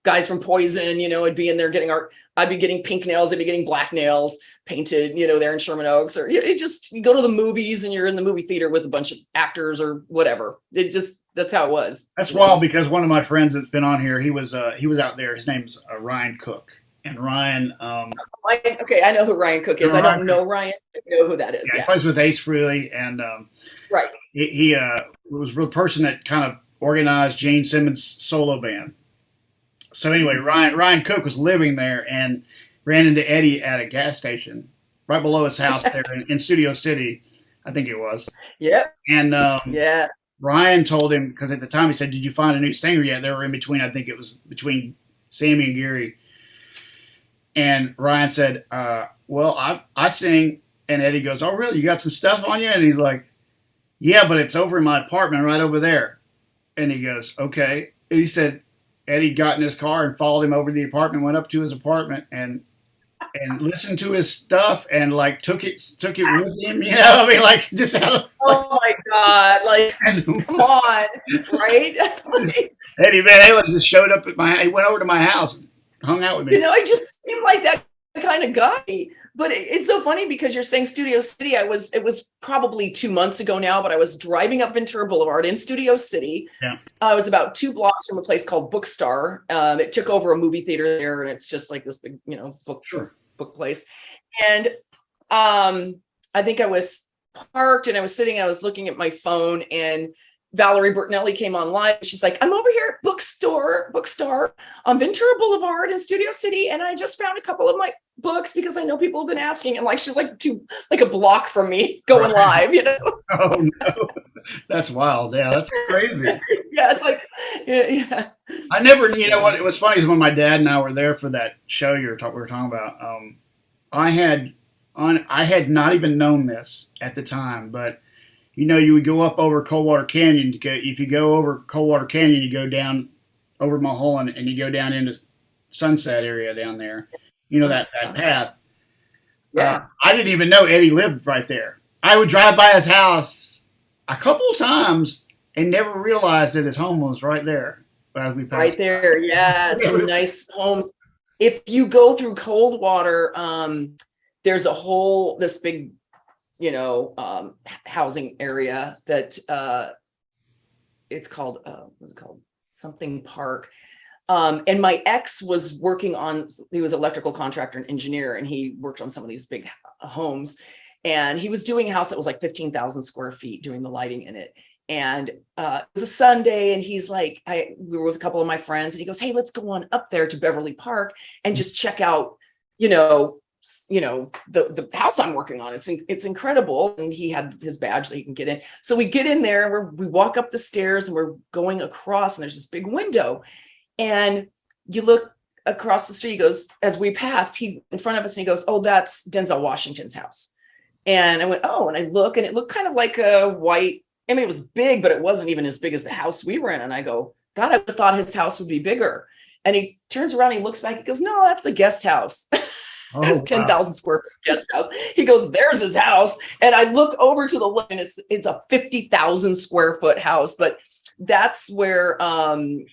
guys from Poison, I'd be in there I'd be getting pink nails, I'd be getting black nails painted, there in Sherman Oaks, or you go to the movies and you're in the movie theater with a bunch of actors or whatever. That's how it was. That's wild because one of my friends that's been on here, he was out there. His name's Ryan Cook. And Ryan, okay, I know who Ryan Cook is. I don't know Ryan. I know who that is. He plays with Ace Frehley, and right. He was the person that kind of organized Gene Simmons' solo band. So anyway, Ryan Cook was living there and ran into Eddie at a gas station right below his house there in Studio City, I think it was. Yeah. And Ryan told him, because at the time he said, "Did you find a new singer yet?" They were in between. I think it was between Sammy and Gary. And Ryan said, well, I sing. And Eddie goes, "Oh, really? You got some stuff on you?" And he's like, "Yeah, but it's over in my apartment right over there." And he goes, "Okay." And he said Eddie got in his car and followed him over to the apartment, went up to his apartment and listened to his stuff and like took it with him. I mean, like just out of, oh my God, like come on, right? Eddie Van Halen just showed up he went over to my house. Hung out with me. I just seem like that kind of guy. But it's so funny because you're saying Studio City. It was probably 2 months ago now, but I was driving up Ventura Boulevard in Studio City. Yeah. I was about 2 blocks from a place called Bookstar. It took over a movie theater there, and it's just like this big, book place. And I think I was parked and I was sitting, I was looking at my phone, and Valerie Bertinelli came on live. She's like, "I'm over here at Bookstar on Ventura Boulevard in Studio City, and I just found a couple of my books because I know people have been asking." And like, she's like a block from me going live, Oh no, that's wild. Yeah, that's crazy. Yeah, it's like, yeah. I never, what it was funny is when my dad and I were there for that show we were talking about. I had not even known this at the time, but. You would go up over Coldwater Canyon. If you go over Coldwater Canyon, you go down over Mulholland and you go down into Sunset area down there. That path. Yeah. I didn't even know Eddie lived right there. I would drive by his house a couple of times and never realized that his home was right there. As we passed right there. Yeah. Some nice homes. If you go through Coldwater, there's this big, housing area that it's called what's it called, something park, and my ex was working on, he was an electrical contractor and engineer, and he worked on some of these big homes, and he was doing a house that was like 15,000 square feet, doing the lighting in it. And it was a Sunday, and he's like, we were with a couple of my friends, and he goes, "Hey, let's go on up there to Beverly Park and just check out, the house I'm working on. It's incredible." And he had his badge so he can get in. So we get in there, and we walk up the stairs, and we're going across, and there's this big window, and you look across the street. He goes, as we passed, he in front of us, and he goes, "Oh, that's Denzel Washington's house." And I went, "Oh," and I look, and it looked kind of like a white. I mean, it was big, but it wasn't even as big as the house we were in. And I go, "God, I thought his house would be bigger." And he turns around, he looks back, he goes, "No, that's the guest house." Oh, It's 10,000 square foot guest house. He goes, "There's his house." And I look over to the left, and it's a 50,000 square foot house. But that's where Ozzy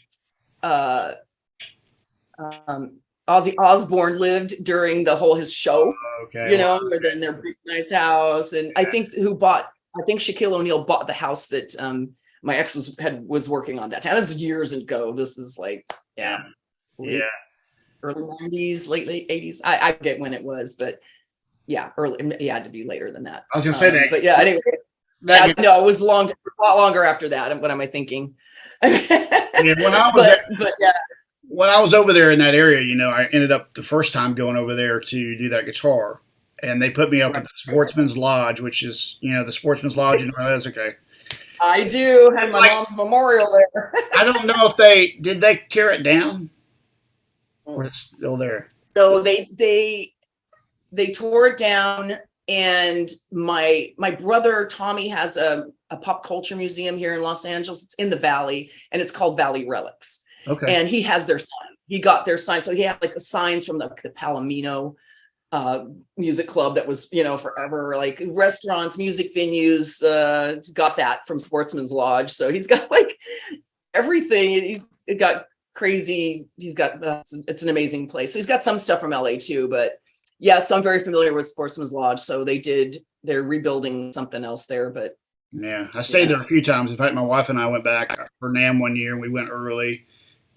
Osbourne lived during his show. Okay. Where they're in their big nice house. And I think Shaquille O'Neal bought the house that my ex was working on that time. This is years ago. This is like, early 90s, late 80s. I forget when it was, but early. It had to be later than that. I was gonna say that, but anyway, it was a lot longer after that. What am I thinking? When I was over there in that area, I ended up the first time going over there to do that guitar. And they put me up at the Sportsman's Lodge, which is, the Sportsman's Lodge. That's okay. I do have my mom's memorial there. I don't know if did they tear it down, or it's still there. So they tore it down, and my brother Tommy has a pop culture museum here in Los Angeles. It's in the Valley, and it's called Valley Relics. Okay. And he has their sign. He got their sign, so he had like the signs from the Palomino music club that was forever, like restaurants, music venues, got that from Sportsman's Lodge. So he's got like everything. It got crazy. He's got it's an amazing place. So he's got some stuff from LA too, but so I'm very familiar with Sportsman's Lodge. So they're rebuilding something else there, but I stayed there a few times. In fact, my wife and I went back for NAMM one year, and we went early.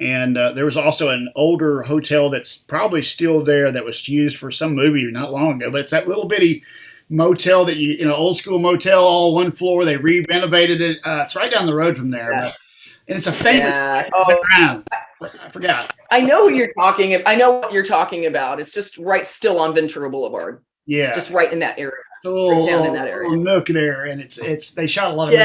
And there was also an older hotel that's probably still there that was used for some movie not long ago. But it's that little bitty motel that old school motel, all one floor. They renovated it. It's right down the road from there. Yeah. And it's a famous place. I forgot. I know who you're talking about. I know what you're talking about. It's just still on Ventura Boulevard. Yeah. Just right in that area. Right down in that area. Nook there. And they shot a lot of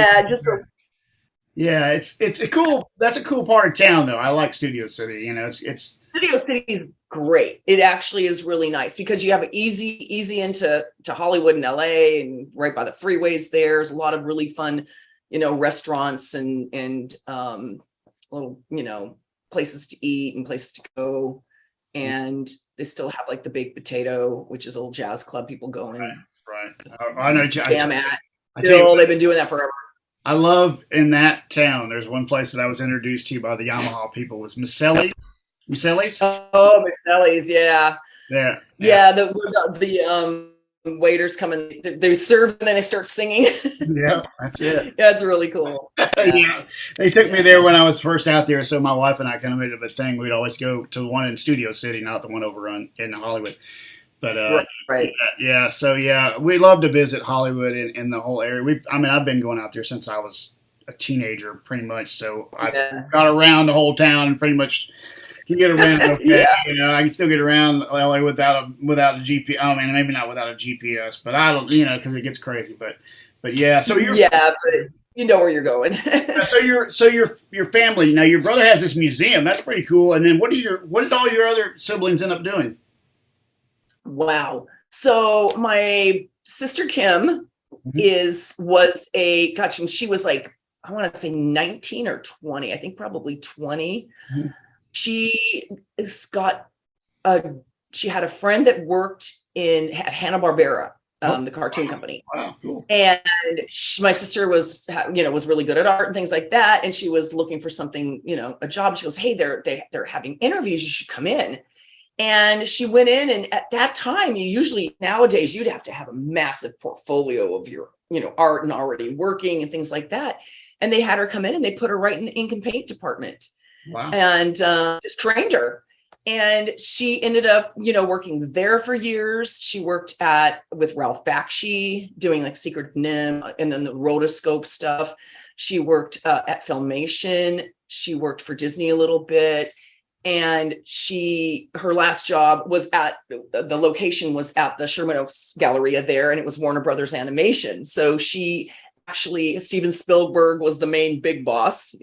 it's a cool. That's a cool part of town, though. I like Studio City. It's Studio City is great. It actually is really nice because you have easy into Hollywood and LA, and right by the freeways. There's a lot of really fun, restaurants and little places to eat and places to go, and they still have like the Baked Potato, which is a little jazz club people go in. Right. I know. Jam at. They've been doing that forever. I love in that town. There's one place that I was introduced to by the Yamaha people was Miscelli's. Oh, Miscelli's, yeah. The waiters come in, they serve, and then they start singing. Yeah, that's it. Yeah, it's really cool. Yeah, they took me there when I was first out there, so my wife and I kind of made it a thing. We'd always go to the one in Studio City, not the one over in Hollywood. But right. So we love to visit Hollywood and the whole area. I've been going out there since I was a teenager, pretty much. So I got around the whole town and pretty much can get around. Okay. I can still get around LA without a GPS. I mean, maybe not without a GPS, but I don't, because it gets crazy. But yeah. So but you know where you're going. so your family now. Your brother has this museum. That's pretty cool. And then what did all your other siblings end up doing? Wow. So my sister Kim she was like, I want to say 19 or 20. I think probably 20. Mm-hmm. She had a friend that worked at Hanna-Barbera, the cartoon company. Wow, cool. And my sister was really good at art and things like that. And she was looking for something, a job. She goes, "Hey, they're having interviews. You should come in." And she went in, and at that time, nowadays you'd have to have a massive portfolio of your, art and already working and things like that. And they had her come in, and they put her right in the ink and paint department. Wow. And just trained her. And she ended up, working there for years. She worked with Ralph Bakshi doing like Secret of NIMH and then the rotoscope stuff. She worked at Filmation. She worked for Disney a little bit. And her last job was the location was at the Sherman Oaks Galleria there, and it was Warner Brothers Animation. So Steven Spielberg was the main big boss,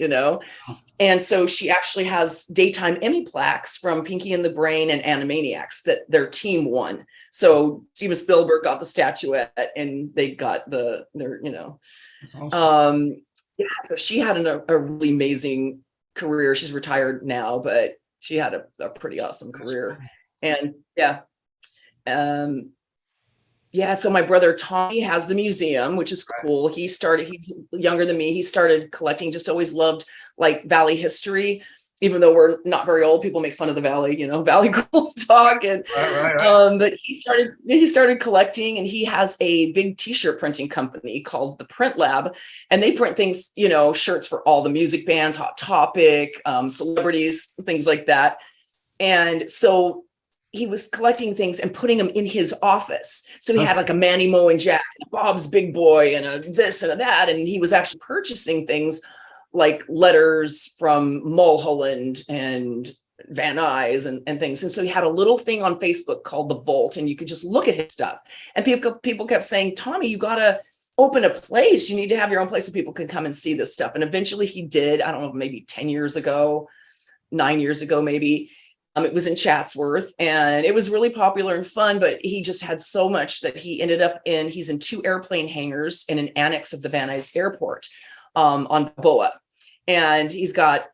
and so she actually has daytime Emmy plaques from Pinky and the Brain and Animaniacs that their team won. So Steven Spielberg got the statuette, and they got their. That's awesome. So she had a really amazing career. She's retired now, but she had a pretty awesome career. And so my brother Tommy has the museum, which is cool. He's younger than me. He started collecting, just always loved like Valley history, even though we're not very old. People make fun of the Valley, Valley Girl talk. And right. but he started collecting, and he has a big t-shirt printing company called the Print Lab, and they print things, shirts for all the music bands, Hot Topic, celebrities, things like that. And so he was collecting things and putting them in his office. So he had like a Manny Moe and Jack, and Bob's Big Boy, and a this and a that. And he was actually purchasing things like letters from Mulholland and Van Nuys and things. And so he had a little thing on Facebook called The Vault, and you could just look at his stuff. And people kept saying, Tommy, you got to open a place. You need to have your own place so people can come and see this stuff. And eventually he did. I don't know, maybe 10 years ago, 9 years ago, maybe. It was in Chatsworth, and it was really popular and fun, but he just had so much that he ended up he's in 2 airplane hangars in an annex of the Van Nuys Airport on Boa. And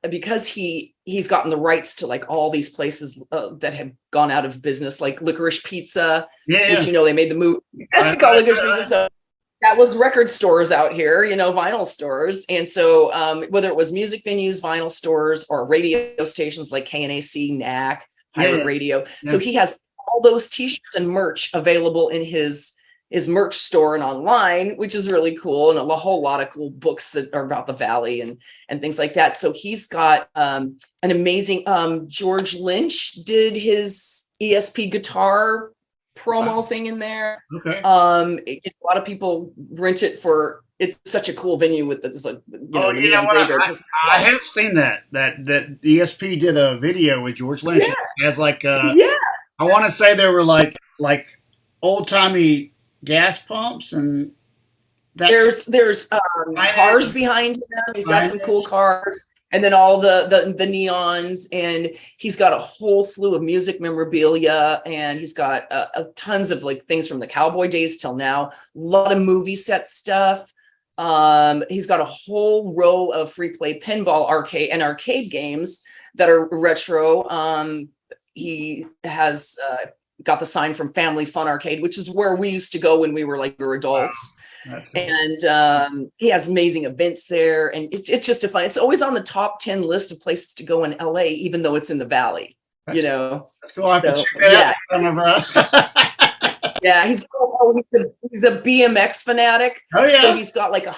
because he's gotten the rights to like all these places that have gone out of business, like Licorice Pizza, which, they made the movie called Licorice Pizza. So that was record stores out here, vinyl stores. And so whether it was music venues, vinyl stores, or radio stations like KNAC, NAC, Pirate Radio. Yeah. So he has all those t-shirts and merch available in his merch store and online, which is really cool. And a whole lot of cool books that are about the Valley and things like that. So he's got an amazing, George Lynch did his ESP guitar promo thing in there. Okay. A lot of people rent it it's such a cool venue with this, like, I have seen that ESP did a video with George Lynch. Yeah. As like, I want to say there were like old timey gas pumps, and there's cars behind him. He's got some cool cars. And then all the neons, and he's got a whole slew of music memorabilia, and he's got tons of like things from the cowboy days till now, a lot of movie set stuff. He's got a whole row of free play pinball arcade games that are retro. He has got the sign from Family Fun Arcade, which is where we used to go when we were adults. Wow. And he has amazing events there, and it's just it's always on the top 10 list of places to go in LA, even though it's in the Valley. So I have to check that out. Yeah, he's a BMX fanatic. Oh yeah, so he's got like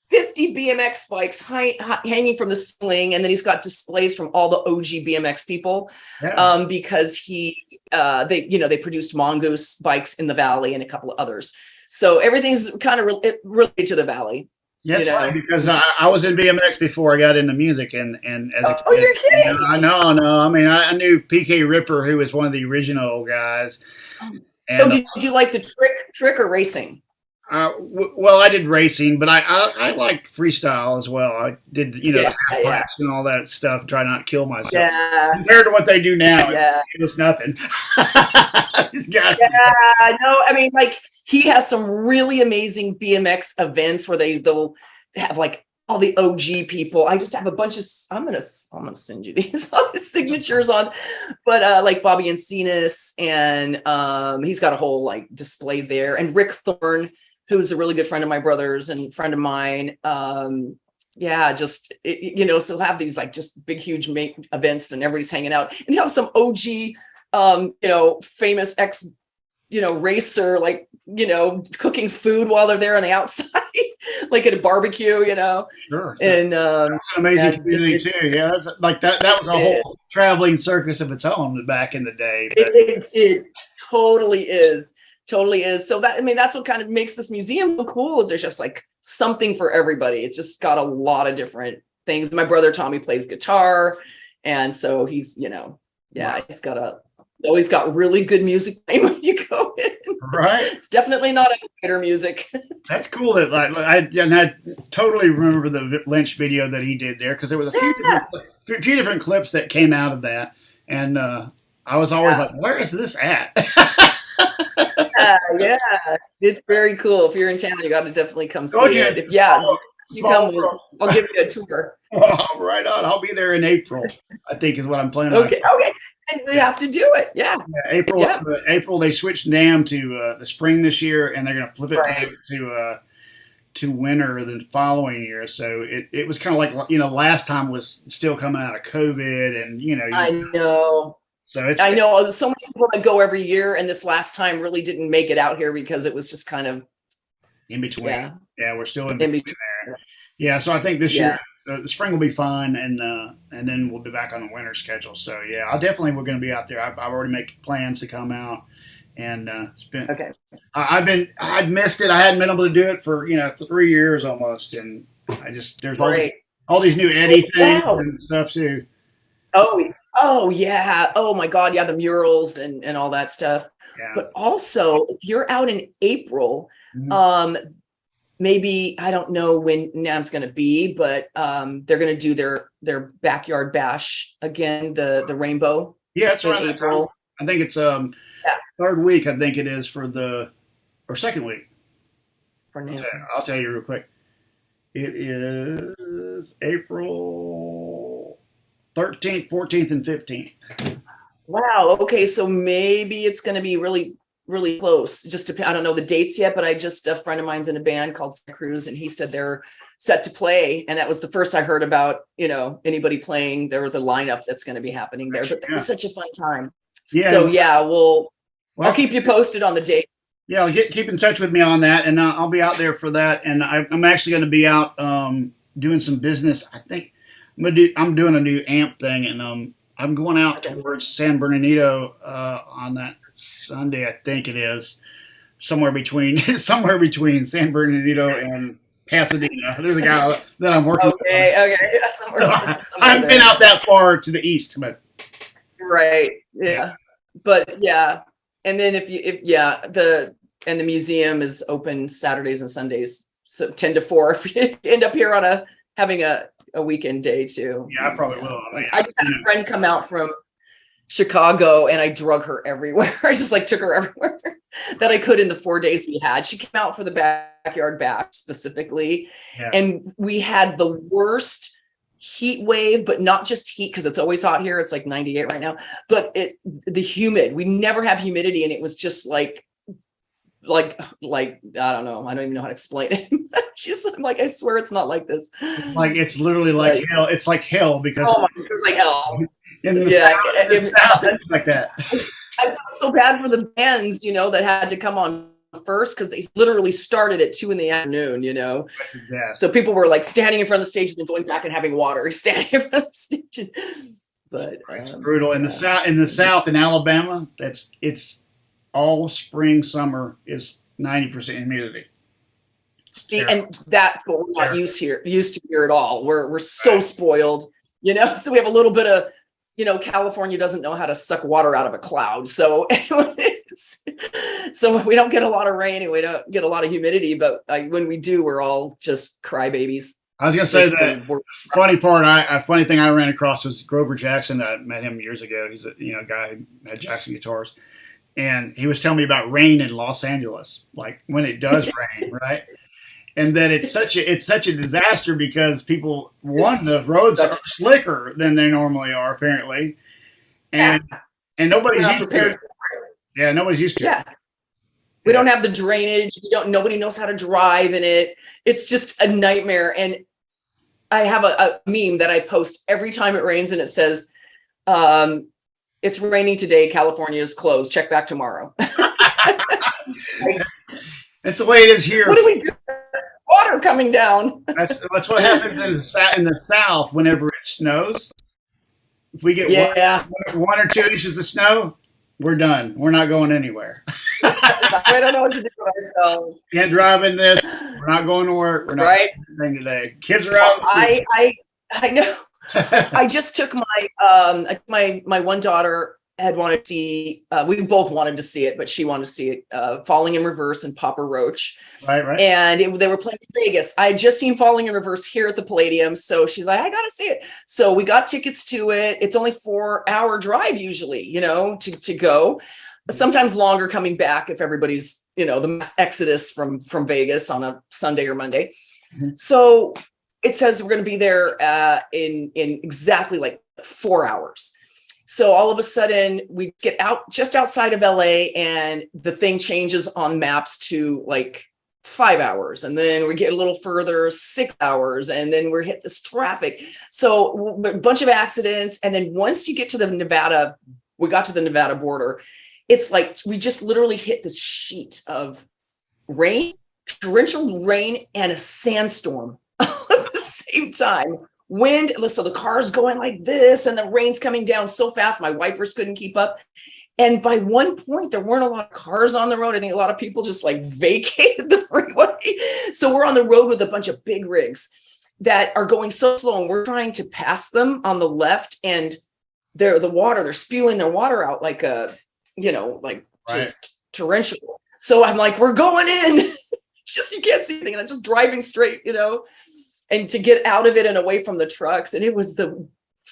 50 BMX bikes hanging from the ceiling, and then he's got displays from all the OG BMX people, because they produced Mongoose bikes in the Valley and a couple of others. So everything's kind of related to the Valley. Yes, right, because I was in BMX before I got into music, and as a kid, you're kidding! I know. I mean, I knew PK Ripper, who was one of the original guys. And, did you like the trick or racing? Well, I did racing, but I like freestyle as well. I did, half and all that stuff. Try not to kill myself. Yeah. Compared to what they do now, it was nothing. These guys. Yeah, no, I mean, he has some really amazing BMX events where they'll have all the OG people. I just have a bunch of. I'm gonna send you these all the signatures on, but like Bobby Encinas, and he's got a whole display there, and Rick Thorne, who's a really good friend of my brother's and friend of mine. So have these just big, huge events, and everybody's hanging out, and you have some OG, famous ex, racer, cooking food while they're there on the outside, like at a barbecue, Sure. And it's an amazing community too. Yeah, that's that was a whole traveling circus of its own back in the day. It totally is. Totally is. So that, I mean, that's what kind of makes this museum so cool, is there's just like something for everybody. It's just got a lot of different things. My brother Tommy plays guitar, and so he's, always got really good music playing when you go in. Right. It's definitely not elevator music. That's cool. That I totally remember the Lynch video that he did there, because there was a few different clips that came out of that, and I was always like, where is this at? Yeah, it's very cool. If you're in town, you got to definitely come see it. I'll give you a tour. Oh, right on. I'll be there in April, I think is what I'm planning on. Okay. And we have to do it. Yeah. April. April. They switched NAMM to the spring this year, and they're going to flip it to winter the following year. So it was kind of like, last time was still coming out of COVID, and I know. So I know so many people that go every year, and this last time really didn't make it out here because it was just kind of in between. Yeah, we're still in between there. Yeah, so I think this year the spring will be fine, and then we'll be back on the winter schedule. So yeah, we're going to be out there. I've already made plans to come out, and it's been I'd missed it. I hadn't been able to do it for 3 years almost, and there's all these new Eddie things and stuff too. Oh yeah. Oh my God. Yeah. The murals and all that stuff. Yeah. But also, if you're out in April, maybe, I don't know when NAMM's going to be, but they're going to do their backyard bash again, the rainbow. Yeah, it's around April. I think it's third week. I think it is or second week. For NAMM. I'll tell you real quick. It is April 13th, 14th, and 15th. Wow. Okay. So maybe it's going to be really, really close. I don't know the dates yet, but a friend of mine's in a band called Santa Cruz, and he said they're set to play. And that was the first I heard about, anybody playing there, the lineup that's going to be happening there. But that was such a fun time. Yeah. So I'll keep you posted on the date. Yeah. Keep in touch with me on that, and I'll be out there for that. And I'm actually going to be out doing some business. I think I'm doing a new amp thing, and I'm going out towards San Bernardino on that Sunday. I think it is somewhere between San Bernardino and Pasadena. There's a guy that I'm working with. Okay. I haven't been out that far to the east, but right. Yeah. But yeah. And then the museum is open Saturdays and Sundays, so 10 to 4. If you end up here having a weekend day too. Yeah, I probably will. I just had a friend come out from Chicago, and I drug her everywhere. I just took her everywhere that I could in the 4 days we had. She came out for the backyard bash specifically. Yeah. And we had the worst heat wave, but not just heat, because it's always hot here. It's like 98 right now, but the humid, we never have humidity. And it was just like, I don't know. I don't even know how to explain it. I'm like, I swear it's not like this. Like, it's literally like hell. It's like hell because it's like hell. In the south, it's like that. I felt so bad for the bands, that had to come on first, because they literally started at 2 p.m. Yeah. So people were standing in front of the stage and then going back and having water, standing in front of the stage. But it's brutal. In the south in Alabama, it's all spring, summer is 90% humidity. And that's what we're not used to here at all. We're so spoiled, so we have a little bit of, California doesn't know how to suck water out of a cloud. So, so we don't get a lot of rain and we don't get a lot of humidity, but when we do, we're all just crybabies. I was going to say that funny thing I ran across was Grover Jackson. I met him years ago. He's a guy who had Jackson guitars. And he was telling me about rain in Los Angeles, like when it does rain, right? And that it's such a disaster because the roads are slicker than they normally are, apparently, and nobody's used to it. Yeah, nobody's used to it. We don't have the drainage. Nobody knows how to drive in it. It's just a nightmare. And I have a meme that I post every time it rains, and it says, "It's raining today. California is closed. Check back tomorrow." That's the way it is here. What do we do? Water coming down. That's what happens in the South whenever it snows. If we get 1 or 2 inches of snow, we're done. We're not going anywhere. I don't know what to do with ourselves. Can't drive in this. We're not going to work. We're not Right? doing anything today. Kids are out. I know. I just took my one daughter had wanted to see, we both wanted to see it, but she wanted to see it, Falling in Reverse and Papa Roach. Right. And they were playing in Vegas. I had just seen Falling in Reverse here at the Palladium. So she's like, I got to see it. So we got tickets to it. It's only 4-hour drive usually, to go. Sometimes longer coming back if everybody's, the mass exodus from Vegas on a Sunday or Monday. Mm-hmm. So it says we're going to be there in exactly like 4 hours. So all of a sudden we get out just outside of LA and the thing changes on maps to like 5 hours. And then we get a little further, 6 hours. And then we're hit this traffic. So a bunch of accidents. And then once you get to we got to the Nevada border. It's like we just literally hit this sheet of rain, torrential rain, and a sandstorm at the same time. Wind, so the car's going like this, and the rain's coming down so fast, my wipers couldn't keep up. And by one point, there weren't a lot of cars on the road. I think a lot of people just like vacated the freeway. So we're on the road with a bunch of big rigs that are going so slow, and we're trying to pass them on the left, and they're spewing their water out like just torrential. So I'm like, we're going in. Just you can't see anything, and I'm just driving straight, and to get out of it and away from the trucks. And it was the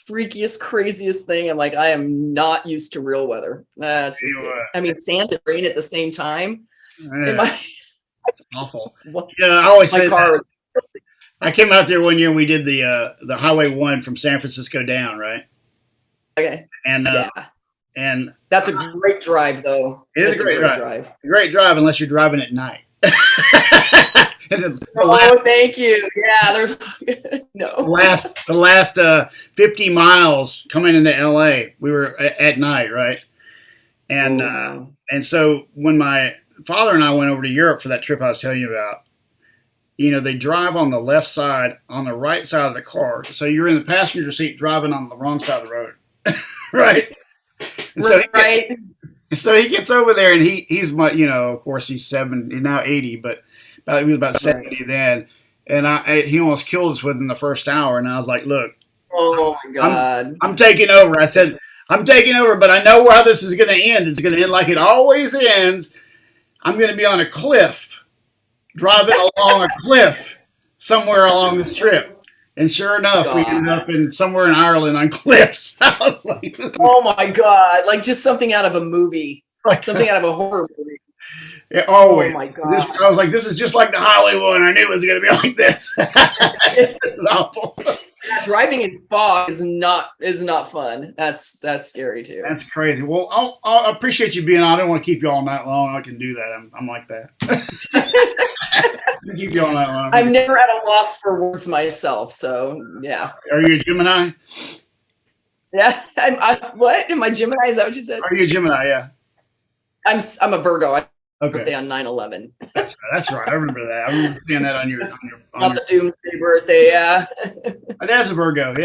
freakiest, craziest thing. I'm like, I am not used to real weather. That's just sand and rain at the same time. That's awful. Yeah, I always say that. I came out there one year and we did the Highway 1 from San Francisco down, right? Okay. And that's a great drive, though. It is a great drive. A great drive unless you're driving at night. Thank you. Yeah, there's no. The last 50 miles coming into LA, we were at night, right? And so when my father and I went over to Europe for that trip I was telling you about, they drive on the left side, on the right side of the car. So you're in the passenger seat driving on the wrong side of the road, right? And so he gets over there, and he's my, of course he's 70 now, 80, but he was about 70 then, and he almost killed us within the first hour. And I was like, look, oh my God, I'm taking over. I said, I'm taking over, but I know how this is going to end. It's going to end like it always ends. I'm going to be on a cliff, driving along a cliff somewhere along this trip. And sure enough, we ended up somewhere in Ireland on cliffs. I was like, oh my God, like just something out of a movie, something out of a horror movie. Yeah, always. Oh my God. I was like, this is just like the Highway 1. I knew it was going to be like this. It's awful. Yeah, driving in fog is not fun. That's scary too. That's crazy. Well, I appreciate you being on. I don't want to keep you all night long. I can do that. I'm like that. Keep you all night long. I'm never at a loss for words myself. So yeah. Are you a Gemini? Yeah. What? Am I Gemini? Is that what you said? Are you a Gemini? Yeah. I'm a Virgo. Okay. On 9/11. That's right. I remember that. I remember seeing that on your the doomsday birthday. Yeah. My dad's a Virgo.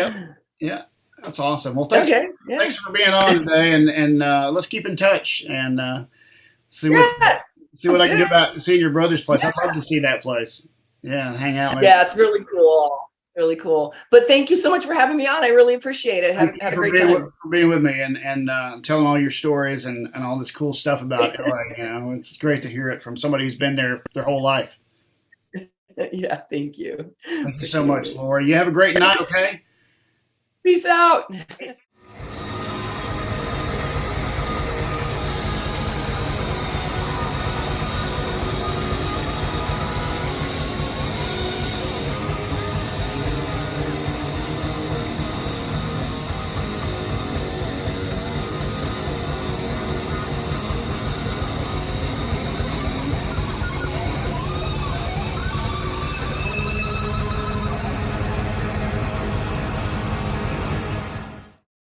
Yeah. That's awesome. Well, thanks for being on today, and let's keep in touch and see what I can do about seeing your brother's place. I'd love to see that place. Yeah, and hang out. Maybe. Yeah, it's really cool. Really cool. But thank you so much for having me on. I really appreciate it. Had a great time. For being with me and telling all your stories and all this cool stuff about LA. It's great to hear it from somebody who's been there their whole life. Yeah, thank you. Thank you so much, Lori. You have a great night, okay? Peace out.